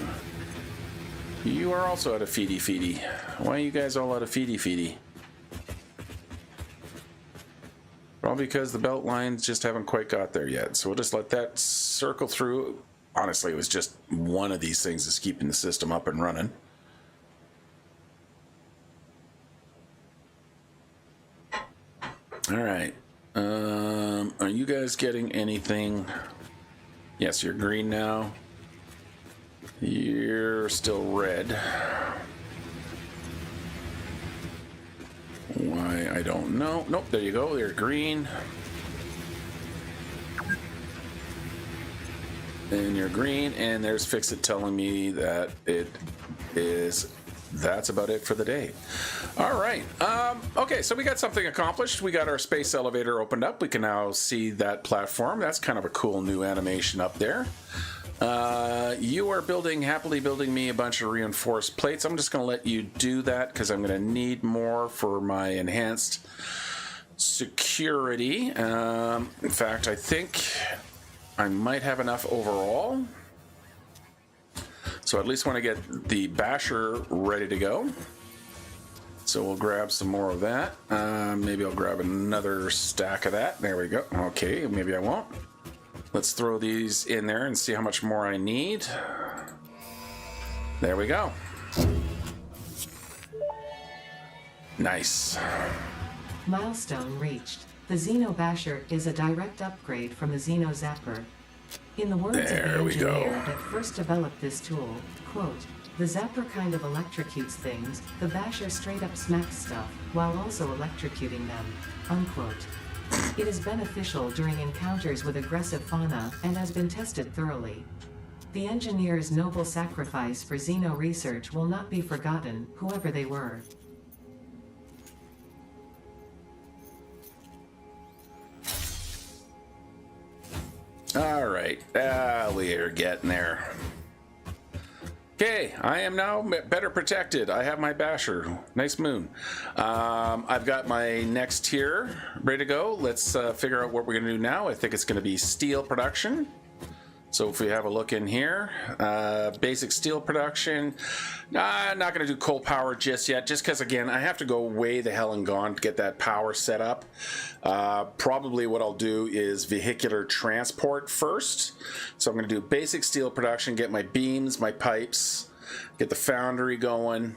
You are also out of feedy. Why are you guys all out of feedy? Probably because the belt lines just haven't quite got there yet. So we'll just let that circle through. Honestly, it was just one of these things that's keeping the system up and running. All right. Are you guys getting anything Yes, you're green now. You're still red. Why, I don't know. Nope, there you go. They're green. And you're green, and there's Fixit telling me that it is. That's about it for the day. All right. Okay, so we got something accomplished. We got our space elevator opened up. We can now see that platform. That's kind of a cool new animation up there. You are happily building me a bunch of reinforced plates. I'm just going to let you do that because I'm going to need more for my enhanced security. In fact, I think I might have enough overall. So at least want to get the basher ready to go. So we'll grab some more of that. Maybe I'll grab another stack of that. There we go. Okay, maybe I won't. Let's throw these in there and see how much more I need. There we go. Nice. Milestone reached. The Xeno Basher is a direct upgrade from the Xeno Zapper. In the words There of the we go. engineer that first developed this tool, quote, "The Zapper kind of electrocutes things, the Basher straight up smacks stuff, while also electrocuting them," unquote. It is beneficial during encounters with aggressive fauna and has been tested thoroughly. The engineer's noble sacrifice for Xeno research will not be forgotten, whoever they were. All right, we're getting there. Okay, I am now better protected. I have my basher. Nice moon. I've got my next tier ready to go. Let's figure out what we're gonna do now. I think it's gonna be steel production. So if we have a look in here, basic steel production. I'm not going to do coal power just yet, just because, again, I have to go way the hell and gone to get that power set up. Probably what I'll do is vehicular transport first. So I'm going to do basic steel production, get my beams, my pipes, get the foundry going,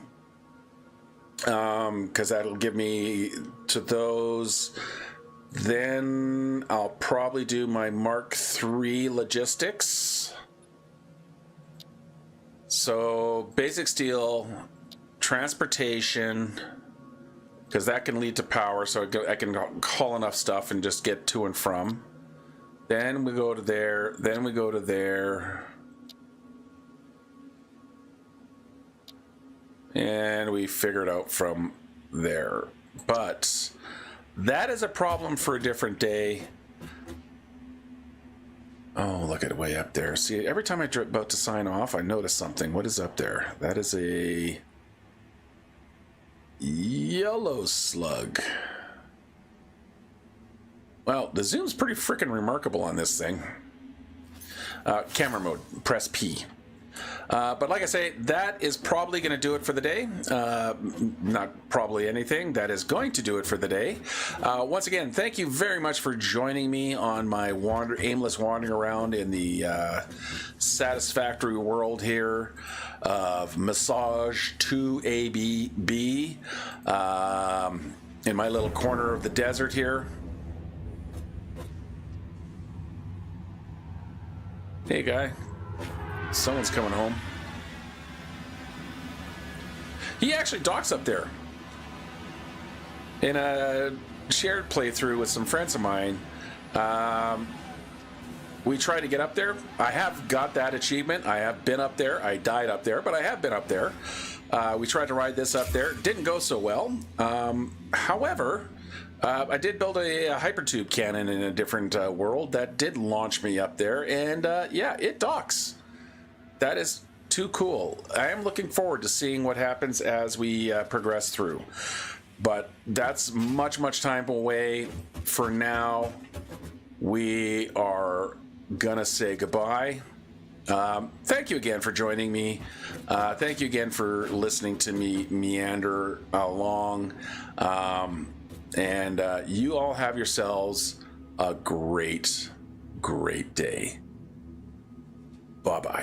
because that'll give me to those. Then I'll probably do my Mark III logistics. So basic steel, transportation, because that can lead to power, so I can haul enough stuff and just get to and from. Then we go to there, then we go to there. And we figure it out from there. But that is a problem for a different day. Oh, look at it way up there. See, every time I'm about to sign off, I notice something. What is up there? That is a yellow slug. Well, the zoom's pretty freaking remarkable on this thing. Camera mode, press P. But like I say, that is probably going to do it for the day. Not probably anything. That is going to do it for the day. Once again, thank you very much for joining me on my aimless wandering around in the satisfactory world here of Massage 2ABB in my little corner of the desert here. Hey, guy. Someone's coming home. He actually docks up there. In a shared playthrough with some friends of mine, we tried to get up there. I have got that achievement. I have been up there. I died up there, but I have been up there. We tried to ride this up there. Didn't go so well. However, I did build a hypertube cannon in a different world that did launch me up there, and yeah, it docks. That is too cool. I am looking forward to seeing what happens as we progress through. But that's much time away. For now, we are gonna say goodbye. Thank you again for joining me. Thank you again for listening to me meander along. And you all have yourselves a great day. Bye-bye.